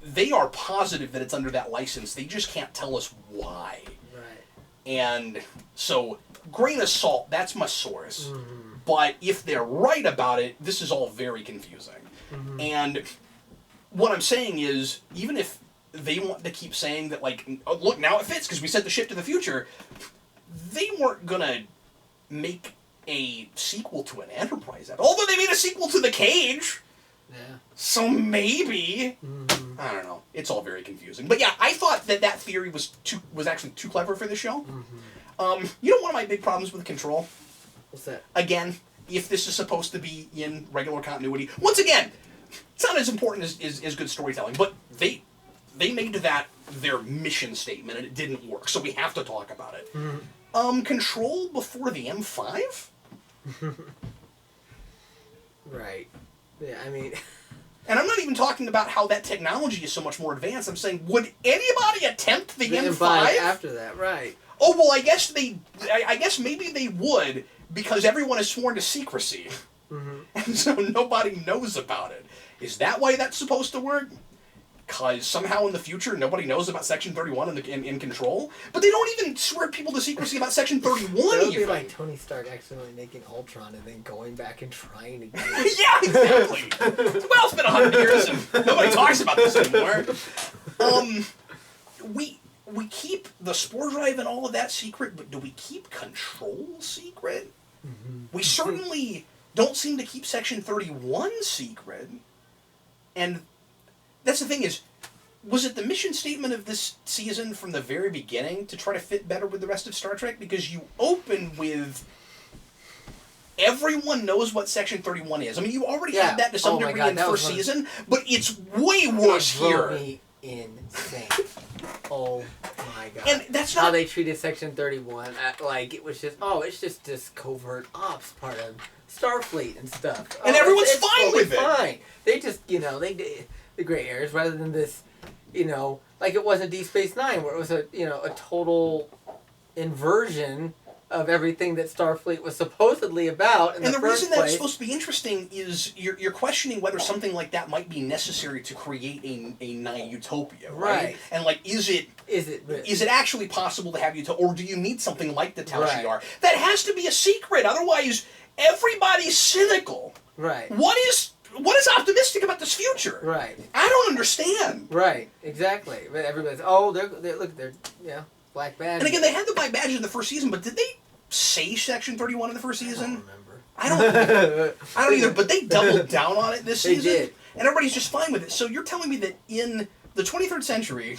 they are positive that it's under that license. They just can't tell us why. Right. And so, grain of salt, that's my source. But if they're right about it, this is all very confusing. And what I'm saying is, even if they want to keep saying that, like, oh, look, now it fits because we sent the ship to the future, they weren't going to make a sequel to an Enterprise episode. Although they made a sequel to The Cage. Yeah. So maybe. I don't know. It's all very confusing. But yeah, I thought that theory was actually too clever for the show. You know one of my big problems with Control? What's that? Again, if this is supposed to be in regular continuity, once again, it's not as important as good storytelling, but they made that their mission statement, and it didn't work, so we have to talk about it. Control before the M5? Right. Yeah, I mean... And I'm not even talking about how that technology is so much more advanced. I'm saying, would anybody attempt the M5? After that, right. Oh, well, I guess maybe they would, because everyone is sworn to secrecy. And so nobody knows about it. Is that why that's supposed to work? Because somehow in the future nobody knows about Section 31 in Control? But they don't even swear people to secrecy about Section 31 That would be even. like Tony Stark accidentally making Ultron and then going back and trying again. Yeah, exactly. Well, it's been 100 years and nobody talks about this anymore. We keep the Spore Drive and all of that secret, but do we keep Control secret? We certainly don't seem to keep Section 31 secret. And that's the thing is, was it the mission statement of this season from the very beginning to try to fit better with the rest of Star Trek? Because you open with everyone knows what Section 31 is. I mean, you already had that to some degree in first season, but it's way worse here. Me insane. Oh my god. And that's not how they treated Section 31. Like, it was just, it's just this covert ops part of Starfleet and stuff. And everyone's fine with it. Fine. They just, they did the gray areas rather than this, like it wasn't Deep Space Nine where it was a total inversion of everything that Starfleet was supposedly about in the first place. And the reason that's supposed to be interesting is you're questioning whether something like that might be necessary to create a nigh utopia, right? And like, is it actually possible to have utopia, or do you need something like the Tal Shiar? That has to be a secret, otherwise everybody's cynical. Right. What is optimistic about this future? Right. I don't understand. Right. Exactly. But everybody's they're black badge. And again, they had the black badge in the first season, but did they say Section 31 in the first season? I don't remember. I don't either, but they doubled down on it this season. They did. And everybody's just fine with it. So you're telling me that in the 23rd century,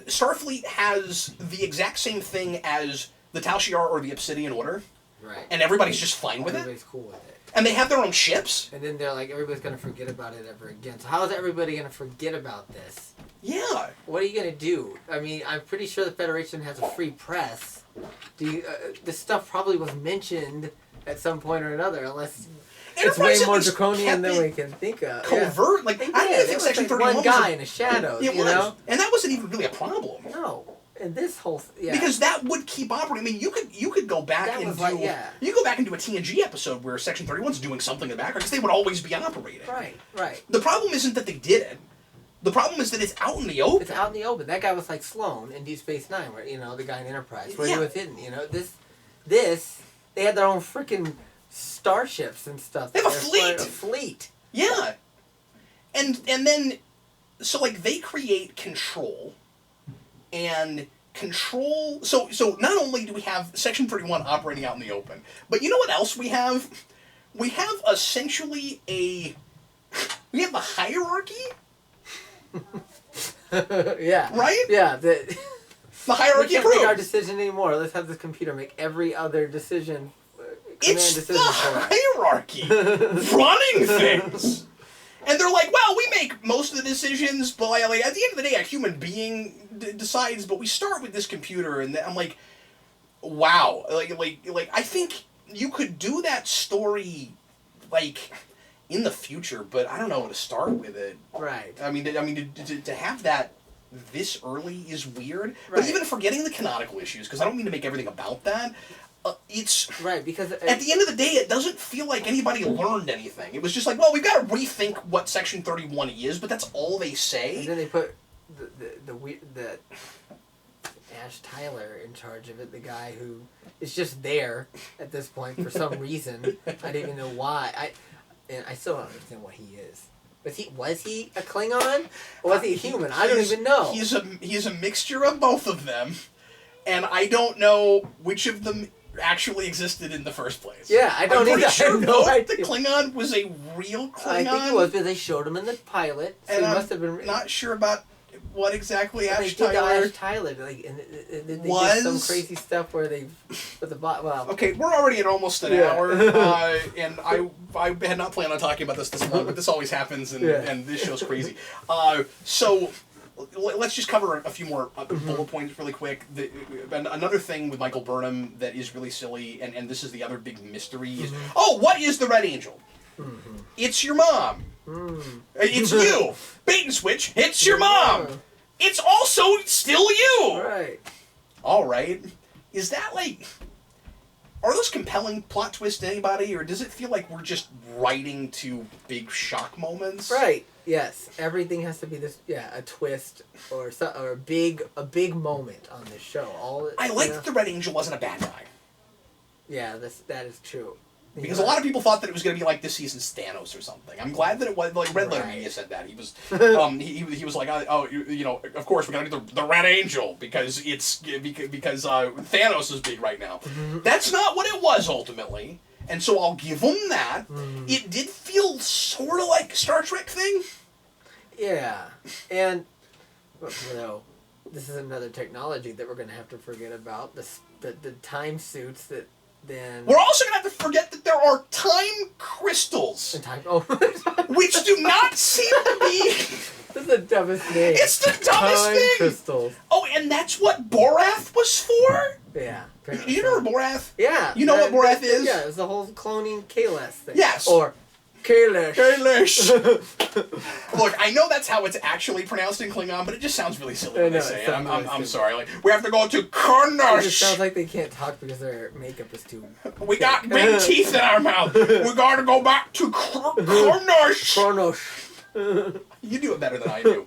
Starfleet has the exact same thing as the Tal Shiar or the Obsidian Order? Right. And everybody's just fine with it? Everybody's cool with it. And they have their own ships? And then they're like, everybody's going to forget about it ever again. So how is everybody going to forget about this? Yeah. What are you going to do? I mean, I'm pretty sure the Federation has a free press. This stuff probably was mentioned at some point or another, unless it's way more draconian than we can think of. Covert? Yeah. Like, I didn't think Section 31 one guy in the shadows, you know? And that wasn't even really a problem. No. And this whole because that would keep operating. I mean, you could go back and do you go back and do a TNG episode where Section 31's doing something in the background because they would always be operating. Right, right. The problem isn't that they did it. The problem is that it's out in the open. It's out in the open. That guy was like Sloan in Deep Space Nine, where the guy in Enterprise, where he was hidden. This they had their own freaking starships and stuff. They have a fleet. A fleet. Yeah. And then, so like they create Control. And Control... So not only do we have Section 31 operating out in the open, but you know what else we have? We have essentially We have the hierarchy? Yeah. Right? Yeah. The hierarchy we can't make our approves. decision anymore. Let's have this computer make every other decision. It's the decision for us. hierarchy running things. And they're like, well, we make most of the decisions, but like, at the end of the day, a human being decides, but we start with this computer, and I'm like, wow. Like, I think you could do that story, like, in the future, but I don't know how to start with it. Right. I mean, to have that this early is weird. Right. But even forgetting the canonical issues, because I don't mean to make everything about that, it's... Right, because... At the end of the day, it doesn't feel like anybody learned anything. It was just like, well, we've got to rethink what Section 31 is, but that's all they say. And then they put the Ash Tyler in charge of it, the guy who is just there at this point for some reason. I don't even know why. I still don't understand what he is. Was he a Klingon? Or was he a human? I don't even know. He's a mixture of both of them, and I don't know which of them actually existed in the first place. Yeah, I don't I'm pretty either. sure I have no both idea. the Klingon was a real Klingon. I think it was because they showed him in the pilot, so and he I'm must have been... not sure about what exactly They Ash did the Tyler... Ash Tyler, like, and they did Was- some crazy stuff where they put the well... Okay, we're already at almost an Yeah. hour, and I had not planned on talking about this long, but this always happens, and, Yeah. and this show's crazy. So let's just cover a few more bullet points really quick. Another thing with Michael Burnham that is really silly, and this is the other big mystery, is, oh, what is the Red Angel? Mm-hmm. It's your mom. It's you. Bait and switch, it's your mom. It's also still you. Right. All right. Is that like... Are those compelling plot twists to anybody, or does it feel like we're just writing to big shock moments? Right. Yes. Everything has to be this. Yeah, a twist or a big moment on this show. I like that the Red Angel wasn't a bad guy. Yeah, that is true. Because a lot of people thought that it was going to be like this season's Thanos or something. I'm glad that it was, like, Red Letter Media said that. He was, he was like, oh, you know, of course we're going to do the Red Angel because Thanos is big right now. That's not what it was ultimately, and so I'll give him that. It did feel sort of like a Star Trek thing. Yeah, and you know, this is another technology that we're going to have to forget about. The time suits that. Then we're also going to have to forget that there are time crystals, which do not seem to be... This is the dumbest name. It's the dumbest time thing! Crystals. Oh, and that's what Borath was for? Yeah. You remember Borath? Yeah. You know what Borath is? Yeah, it's the whole cloning Kalas thing. Yes. Or Kalish. Look, I know that's how it's actually pronounced in Klingon, but it just sounds really silly when they say it. I'm sorry. Like, we have to go to It Karnash. just sounds like they can't talk because their makeup is too... We got big teeth in our mouth. We gotta go back to Karnash. Karnosh. You do it better than I do.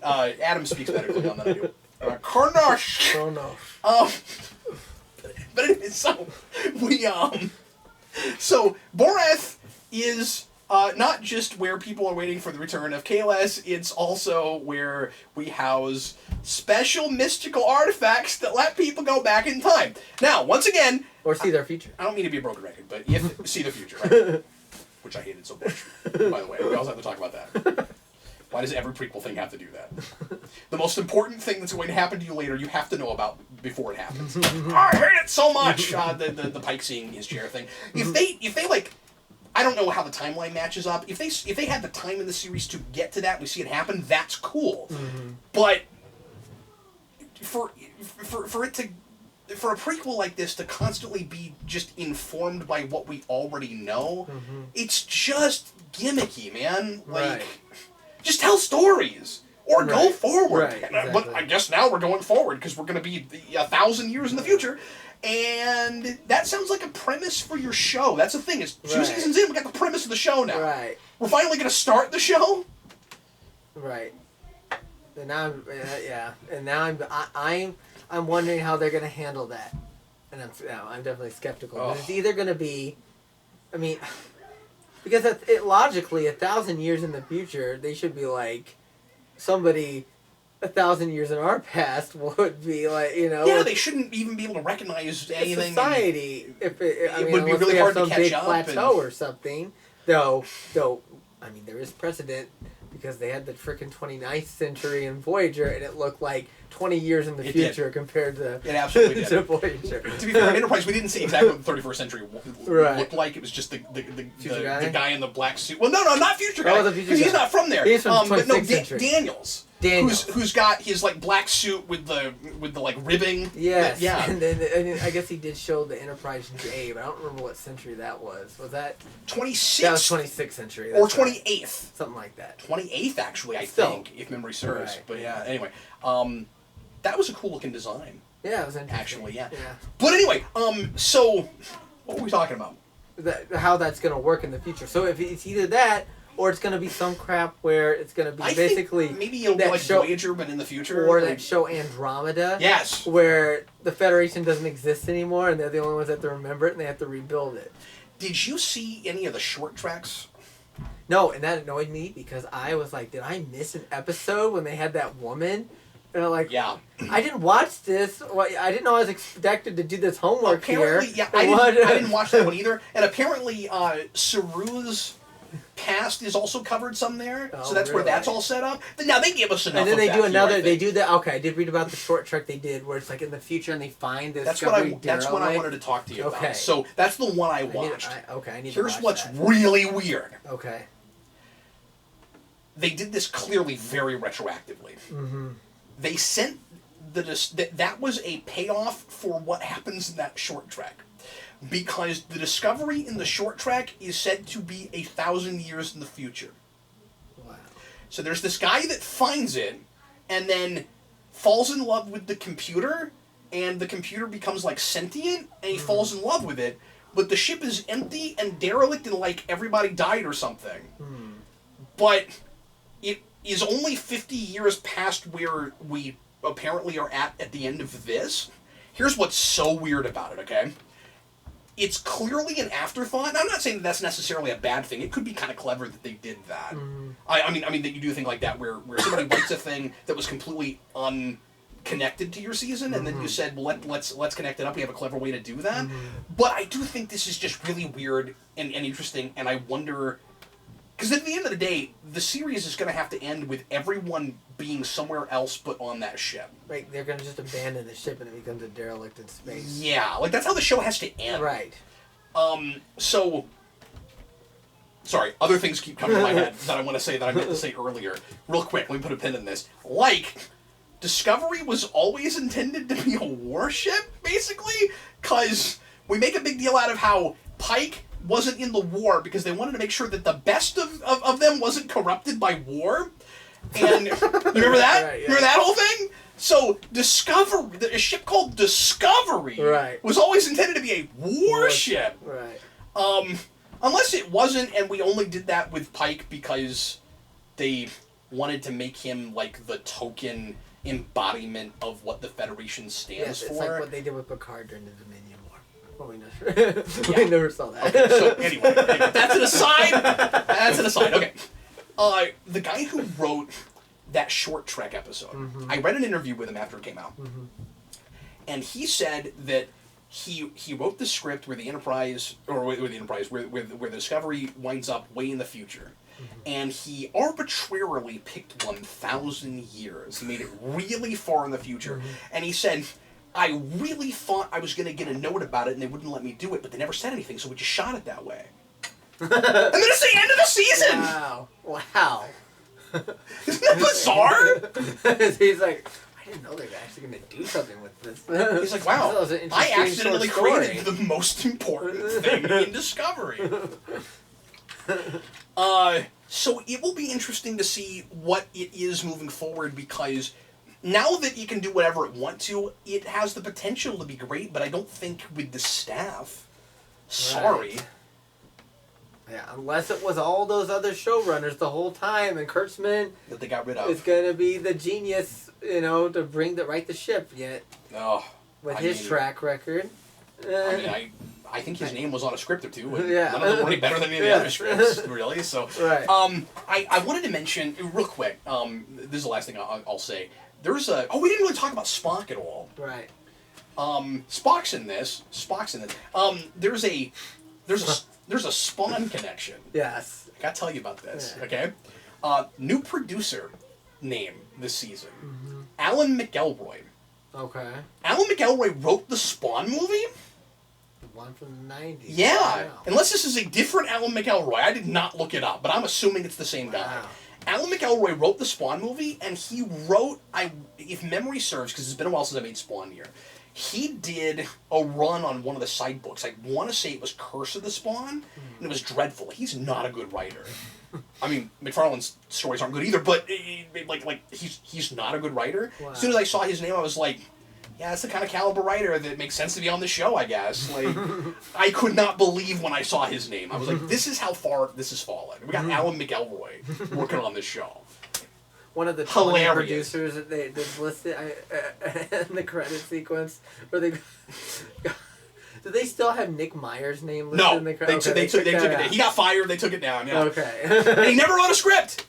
Adam speaks better Klingon than I do. Karnash. Karnosh. But anyway, so Borath is not just where people are waiting for the return of Kalas, it's also where we house special mystical artifacts that let people go back in time. Now, once again... Or see their future. I don't mean to be a broken record, but see the future, right? Which I hated so much, by the way. We also have to talk about that. Why does every prequel thing have to do that? The most important thing that's going to happen to you later, you have to know about before it happens. I hate it so much! The Pike seeing his chair thing. If they like... I don't know how the timeline matches up. If they had the time in the series to get to that and we see it happen, that's cool. But for a prequel like this to constantly be just informed by what we already know, it's just gimmicky, man. Like, just tell stories. Or go forward. Right, exactly. But I guess now we're going forward because we're going to be 1,000 years in the future. And that sounds like a premise for your show. That's the thing. It's 2 seasons in, we got the premise of the show now. Right. We're finally going to start the show. Right. And now I'm wondering how they're going to handle that. And I'm definitely skeptical. But it's either going to be, I mean, because logically, 1,000 years in the future, they should be like somebody 1,000 years in our past would be like, you know. Yeah, they shouldn't even be able to recognize anything. Society, it would be really hard to catch big up. Plateau or something. Though I mean, there is precedent because they had the frickin' 29th century in Voyager, and it looked like 20 years in the future compared to it absolutely to Voyager. To be fair, Enterprise, we didn't see exactly what the 31st century looked like. It was just the guy in the black suit. Well, no, not Future Guy, because he's not from there. He's from the 26th but no, century. Daniels. Who's got his like black suit with the like ribbing. Yes. Yeah. And then I guess he did show the Enterprise J, but I don't remember what century that was. Was that 26th? That was 26th century. Or 28th. Something like that. 28th, actually, I think, if memory serves. Right. But yeah, anyway, that was a cool looking design. Yeah, it was interesting. Actually, yeah. But anyway, so what were we talking about? How that's gonna work in the future. So if it's either that, or it's going to be some crap where it's going to be basically... maybe it'll be like Voyager, but in the future. Or that show Andromeda. Yes. Where the Federation doesn't exist anymore, and they're the only ones that have to remember it, and they have to rebuild it. Did you see any of the short tracks? No, and that annoyed me, because I was like, did I miss an episode when they had that woman? And I'm like, yeah. I didn't watch this. I didn't know I was expected to do this homework apparently, here. Yeah, I didn't watch that one either. And apparently, Saru's past is also covered some there, so that's where that's all set up. But now they give us enough. And then they of do that another. here, they do the okay. I did read about the short trek they did where it's like in the future and they find this. That's what I wanted to talk to you about. So that's the one I watched. I need Here's to watch what's that. really weird. Okay. They did this clearly very retroactively. Mm-hmm. They sent that was a payoff for what happens in that short trek. Because the discovery in the short track is said to be 1,000 years in the future. Wow. So there's this guy that finds it, and then falls in love with the computer, and the computer becomes like sentient, and he falls in love with it, but the ship is empty and derelict, and like everybody died or something. But it is only 50 years past where we apparently are at the end of this. Here's what's so weird about it, okay? It's clearly an afterthought. And I'm not saying that that's necessarily a bad thing. It could be kind of clever that they did that. I mean that you do a thing like that where somebody writes a thing that was completely unconnected to your season, and then you said, well, let's connect it up. We have a clever way to do that. But I do think this is just really weird and interesting, and I wonder... Because at the end of the day, the series is going to have to end with everyone being somewhere else but on that ship. Right, they're going to just abandon the ship and it becomes a derelict in space. Yeah, like that's how the show has to end. Right. So... Sorry, other things keep coming to my head that I want to say that I meant to say earlier. Real quick, let me put a pin in this. Like, Discovery was always intended to be a warship, basically, because we make a big deal out of how Pike wasn't in the war because they wanted to make sure that the best of them wasn't corrupted by war. And you remember that? Right, yeah. Remember that whole thing? So Discovery, a ship called Discovery, was always intended to be a warship. Right. Unless it wasn't, and we only did that with Pike because they wanted to make him like the token embodiment of what the Federation stands for. It's like what they did with Picard during the Dominion War. Well, we never saw that. Okay, so anyway, that's an aside. Okay. The guy who wrote that short Trek episode, I read an interview with him after it came out, and he said that he wrote the script where the Enterprise, or where the Discovery winds up way in the future, and he arbitrarily picked 1,000 years. He made it really far in the future, and he said, I really thought I was going to get a note about it and they wouldn't let me do it, but they never said anything, so we just shot it that way. And then it's the end of the season! Wow. Isn't that bizarre? He's like, I didn't know they were actually going to do something with this. He's like, wow, I accidentally created the most important thing in Discovery. So it will be interesting to see what it is moving forward, because now that you can do whatever it wants to, it has the potential to be great, but I don't think with the staff. Sorry. Right. Yeah, unless it was all those other showrunners the whole time, and Kurtzman that they got rid of is going to be the genius, to right the ship. Yet, with his track record, I think his name was on a script or two. And yeah, none of them were any better than any of the other scripts, really. So, right. I wanted to mention real quick. This is the last thing I'll say. There's a we didn't really talk about Spock at all. Right. there's a Spawn connection. Yes. I gotta tell you about this, Yeah. okay? New producer name this season, Mm-hmm. Alan McElroy. Okay. Alan McElroy wrote the Spawn movie? The one from the 90s. Yeah. Wow. Unless this is a different Alan McElroy. I did not look it up, but I'm assuming it's the same guy. Wow. Alan McElroy wrote the Spawn movie, and he wrote, if memory serves, because it's been a while since I made Spawn here, he did a run on one of the side books. I want to say it was Curse of the Spawn, and it was dreadful. He's not a good writer. I mean, McFarlane's stories aren't good either, but he's not a good writer. Wow. As soon as I saw his name, I was like, yeah, that's the kind of caliber writer that makes sense to be on the show, I guess. Like, I could not believe when I saw his name. I was like, this is how far this has fallen. We got Alan McElroy working on this show. One of the 20 producers that they listed in the credit sequence, where they do they still have Nick Meyer's name listed in the credits? No, they took it down. He got fired. They took it down. Yeah. Okay. And he never wrote a script.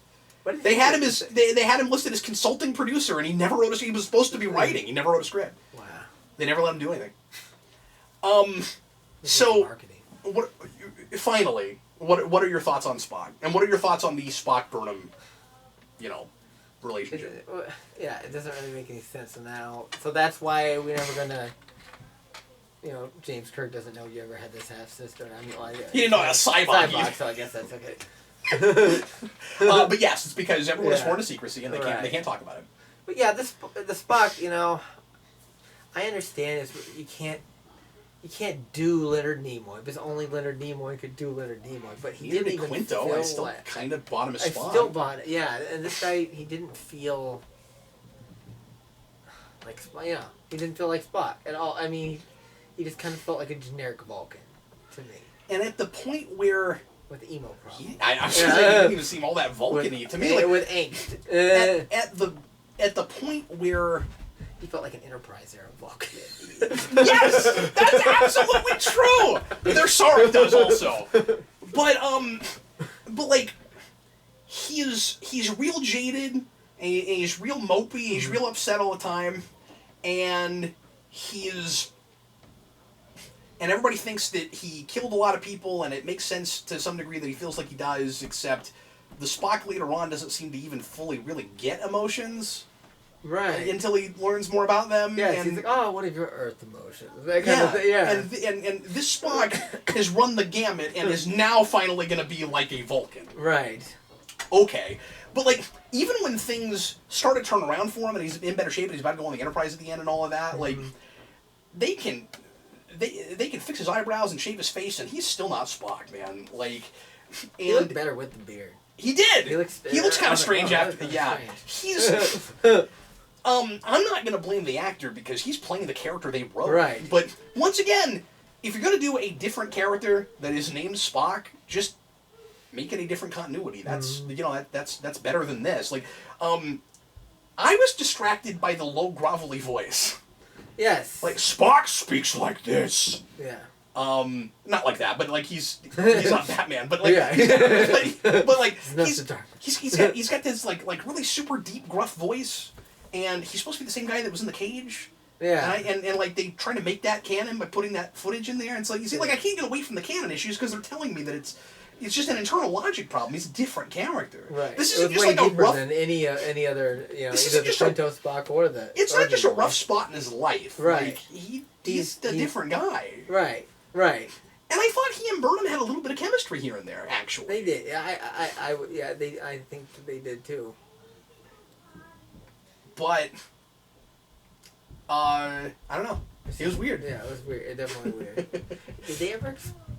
They had him listed as consulting producer, and he never wrote a script. He was supposed to be writing. He never wrote a script. Wow. They never let him do anything. So, finally, what are your thoughts on Spock? And what are your thoughts on the Spock-Burnham, relationship? Yeah, it doesn't really make any sense now. So that's why we're never gonna... James Kirk doesn't know you ever had this half-sister. I mean, he didn't know a cyborg. So I guess that's okay. But yes, it's because everyone is sworn to secrecy and they can't talk about it. But yeah, the Spock, I understand you can't do Leonard Nimoy because only Leonard Nimoy could do Leonard Nimoy. But he didn't even Quinto. feel I still kind of bought him as Spawn. I still bought it. Yeah, and this guy he didn't feel like he didn't feel like Spock at all. I mean, he just kind of felt like a generic Vulcan to me. And at the point where with the emo problem. I didn't even seem all that Vulcan-y to me. With angst. At the point where he felt like an Enterprise era Vulcan. Yes, that's absolutely true. Their Sarek does also, but like he's real jaded and he's real mopey. He's real upset all the time, and And everybody thinks that he killed a lot of people, and it makes sense to some degree that he feels like he does, except the Spock later on doesn't seem to even fully really get emotions. Right. Until he learns more about them. Yeah, and he's like, oh, what are your Earth emotions? That kind of thing, yeah. And this Spock has run the gamut and is now finally going to be like a Vulcan. Right. Okay. But, like, even when things start to turn around for him and he's in better shape and he's about to go on the Enterprise at the end and all of that, like, they can fix his eyebrows and shave his face, and he's still not Spock, man. Like, he looked better with the beard. He did. He looks kind of strange after. Yeah, strange. I'm not gonna blame the actor because he's playing the character they wrote. Right. But once again, if you're gonna do a different character that is named Spock, just make it a different continuity. That's that's better than this. Like, I was distracted by the low grovelly voice. Yes. Like, Spock speaks like this. Yeah. Not like that, but like he's not Batman, but like, yeah. but like he's got this like really super deep gruff voice, and he's supposed to be the same guy that was in the cage. Yeah. And like they trying to make that canon by putting that footage in there, and it's like, you see, like I can't get away from the canon issues because they're telling me that it's just an internal logic problem. He's a different character. Right. This isn't just way like a rough than any other, either the Quinto Spock or the. It's not just a rough spot in his life. Right. Like, he's a different guy. Right. Right. And I thought he and Burnham had a little bit of chemistry here and there. Actually, they did. Yeah, I think they did too. But I don't know. It was weird. Yeah, it was weird. It definitely weird. Did they ever?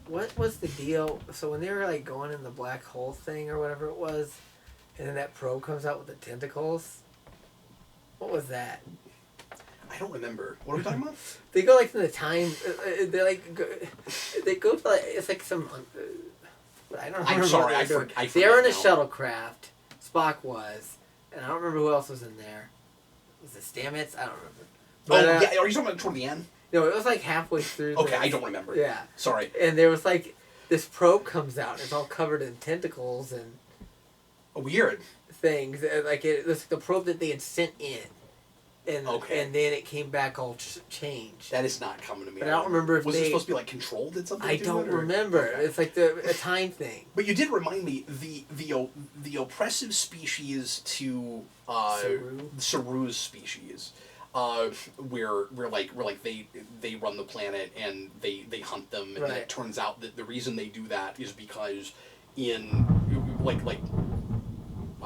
What was the deal? So when they were like going in the black hole thing or whatever it was, and then that probe comes out with the tentacles. What was that? I don't remember. What are we talking about? They go like from the time. They go to like it's like some. I don't remember. I'm sorry. I forgot. forgot. They were in a shuttlecraft. Spock was, and I don't remember who else was in there. Was it Stamets? I don't remember. But, yeah. Are you talking about toward the end? No, it was like halfway through. Okay, I don't remember. Yeah. Sorry. And there was like this probe comes out. And it's all covered in tentacles and weird things. Like it was the probe that they had sent in. and then it came back all changed. That is not coming to me. But I don't remember if was it supposed to be like Control did something? I don't remember. Okay. It's like a time thing. But you did remind me the oppressive species to Saru's species. Where they run the planet and they hunt them, and then it turns out that the reason they do that is because wow,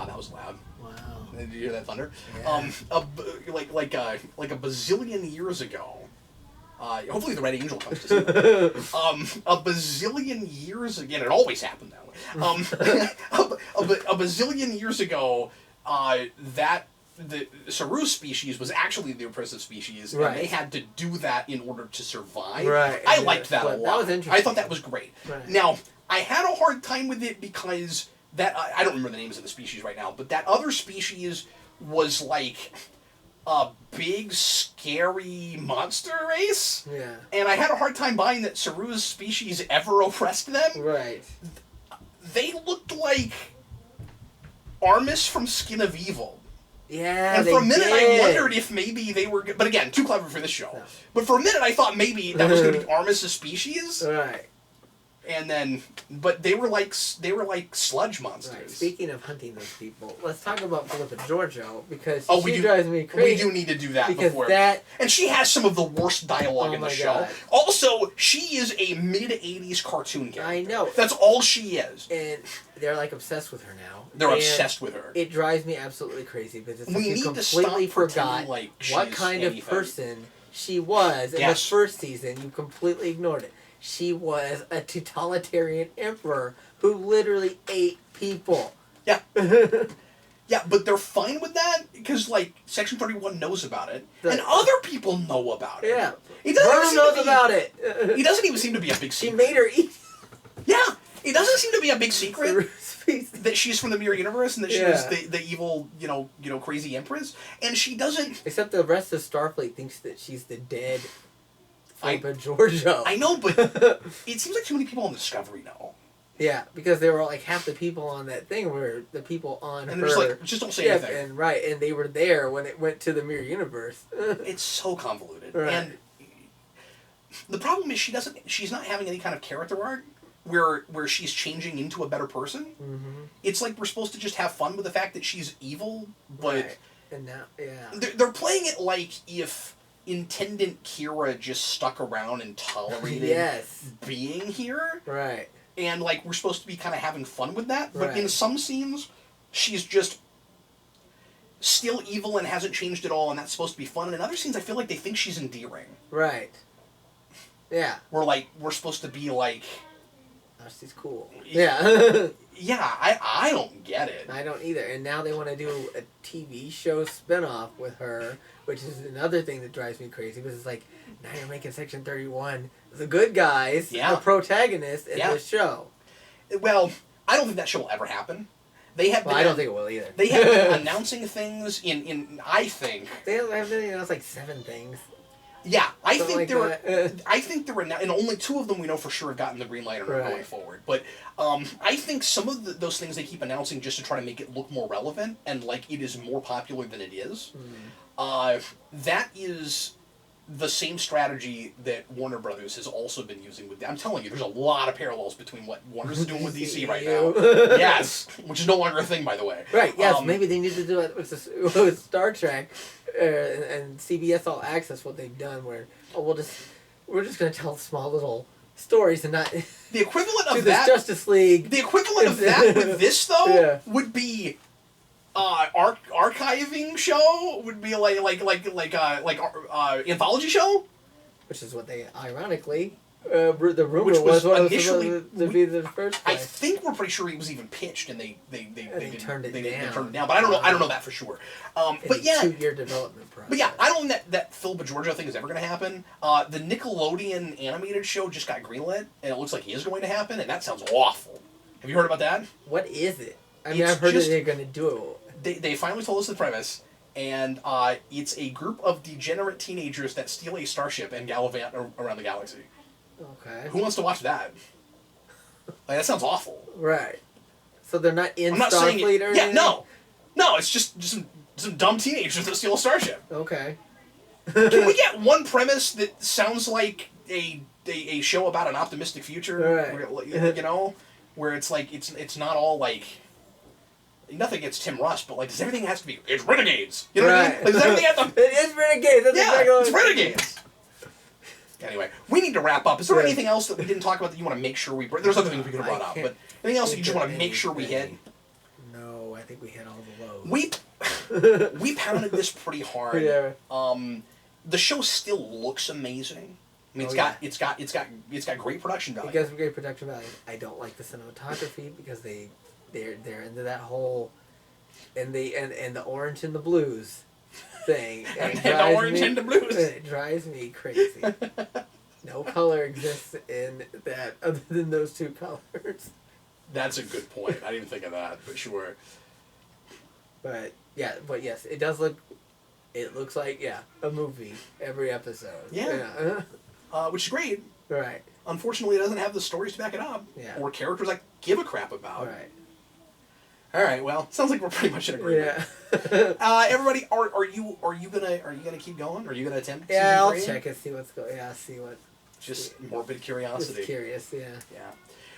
that was loud. Wow. Did you hear that thunder? Yeah. Like a bazillion years ago. Hopefully the Red Angel comes to see that. A bazillion years again. It always happened that way. A bazillion years ago, the Saru species was actually the oppressive species, and they had to do that in order to survive. Right. I liked that a lot. That was interesting. I thought that was great. Right. Now, I had a hard time with it because I don't remember the names of the species right now, but that other species was like a big, scary monster race. Yeah. And I had a hard time buying that Saru's species ever oppressed them. Right. They looked like Armis from Skin of Evil. Yeah, and for a minute I wondered if maybe they were... But again, too clever for this show. No. But for a minute I thought maybe that was going to be Armis' species. Right. And then... But they were like sludge monsters. Right. Speaking of hunting those people, let's talk about Philippa Giorgio, because she drives me We crazy. do need to do that before. And she has some of the worst dialogue in the show. God. Also, she is a mid-80s cartoon character. I know. That's all she is. And they're like obsessed with her now. They're obsessed with her. It drives me absolutely crazy because it's like you completely forgot what kind of person she was in the first season. You completely ignored it. She was a totalitarian emperor who literally ate people. Yeah. Yeah, but they're fine with that because, like, Section 31 knows about it, and other people know about it. Yeah. Burnham knows about it. He doesn't even seem to be a big secret. She made her eat. Yeah. It doesn't seem to be a big secret that she's from the Mirror Universe and that she was the evil, crazy empress, and she doesn't... Except the rest of Starfleet thinks that she's the dead Philippa Giorgio. I know, but it seems like too many people on Discovery know. Yeah, because they were like half the people on that thing were the people on and her just like, just don't say anything. And they were there when it went to the Mirror Universe. It's so convoluted. Right. And the problem is she's not having any kind of character arc where she's changing into a better person. Mm-hmm. It's like we're supposed to just have fun with the fact that she's evil, but right. And now, they're playing it like if Intendant Kira just stuck around and tolerated being here. Right. And, like, we're supposed to be kind of having fun with that. But right. in some scenes, she's just still evil and hasn't changed at all, and that's supposed to be fun. And in other scenes, I feel like they think she's endearing. Right. Yeah. We're supposed to be like... Oh, she's cool. Yeah. Yeah, I don't get it. I don't either. And now they want to do a TV show spinoff with her, which is another thing that drives me crazy, because it's like, now you're making Section 31 the good guys, the protagonists in the show. Well, I don't think that show will ever happen. They have. I don't think it will either. They have been announcing things in. I think they have been announced like 7 things. Yeah, I think like they're. I think they're and only 2 of them we know for sure have gotten the green light and are going forward. But I think some of those things they keep announcing just to try to make it look more relevant and like it is more popular than it is. That is the same strategy that Warner Brothers has also been using with... I'm telling you, there's a lot of parallels between what Warner's doing with DC right now. Yes, which is no longer a thing, by the way. Right, yes, maybe they need to do it with Star Trek and CBS All Access, what they've done, where, we're just going to tell small little stories and not... The equivalent of that... Justice League. The equivalent of that with this, though, would be... archiving show would be like anthology show, which is what they ironically the rumor was initially to be the first place. I think we're pretty sure he was even pitched and they turned it down. They turned it down, but I don't know that for sure. But yeah, 2-year development process. But yeah, I don't think that Philippa Giorgio thing is ever going to happen. The Nickelodeon animated show just got greenlit, and it looks like it is going to happen, and that sounds awful. Have you heard about that? What is it? I mean, I've heard that they're going to do it. They finally told us the premise, and it's a group of degenerate teenagers that steal a starship and gallivant around the galaxy. Okay. Who wants to watch that? Like, that sounds awful. Right. So they're not in Starfleet or anything? Yeah, no, it's just some dumb teenagers that steal a starship. Okay. Can we get one premise that sounds like a show about an optimistic future? Right. Where, you know, where it's like it's not all like nothing against Tim Russ, but like does everything has to be it's Renegades? You know what I mean? Like, does everything have to? It is Renegades. That's exactly It's Renegades. Anyway, we need to wrap up. Is there anything else that we didn't talk about that you want to make sure we? There's other things we could have brought up, but anything else that you just want to make sure we hit? No, I think we hit all the lows. We pounded this pretty hard. Yeah. The show still looks amazing. I mean, it's got great production value. It gets great production value. I don't like the cinematography because they're into that whole and the orange and the blues thing. And the orange and the blues. It drives me crazy. No color exists in that other than those two colors. That's a good point. I didn't even think of that, but sure. But yes, it does look. It looks like a movie every episode. Yeah. Which is great. Right. Unfortunately, it doesn't have the stories to back it up. Yeah. Or characters I give a crap about. Right. All right. Well, sounds like we're pretty much in agreement. Yeah. Everybody, are you gonna keep going? Are you gonna attempt? Yeah, I'll season 3? check and see what's going. Yeah, see what. Just morbid curiosity. Just curious. Yeah. Yeah.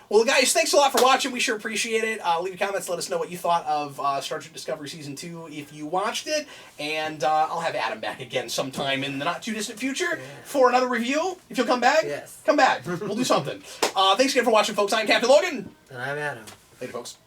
Well, guys, thanks a lot for watching. We sure appreciate it. Leave your comments. Let us know what you thought of Star Trek Discovery Season 2 if you watched it. And I'll have Adam back again sometime in the not-too-distant future for another review. If you'll come back, Yes. come back. We'll do something. Thanks again for watching, folks. I'm Captain Logan. And I'm Adam. Later, folks.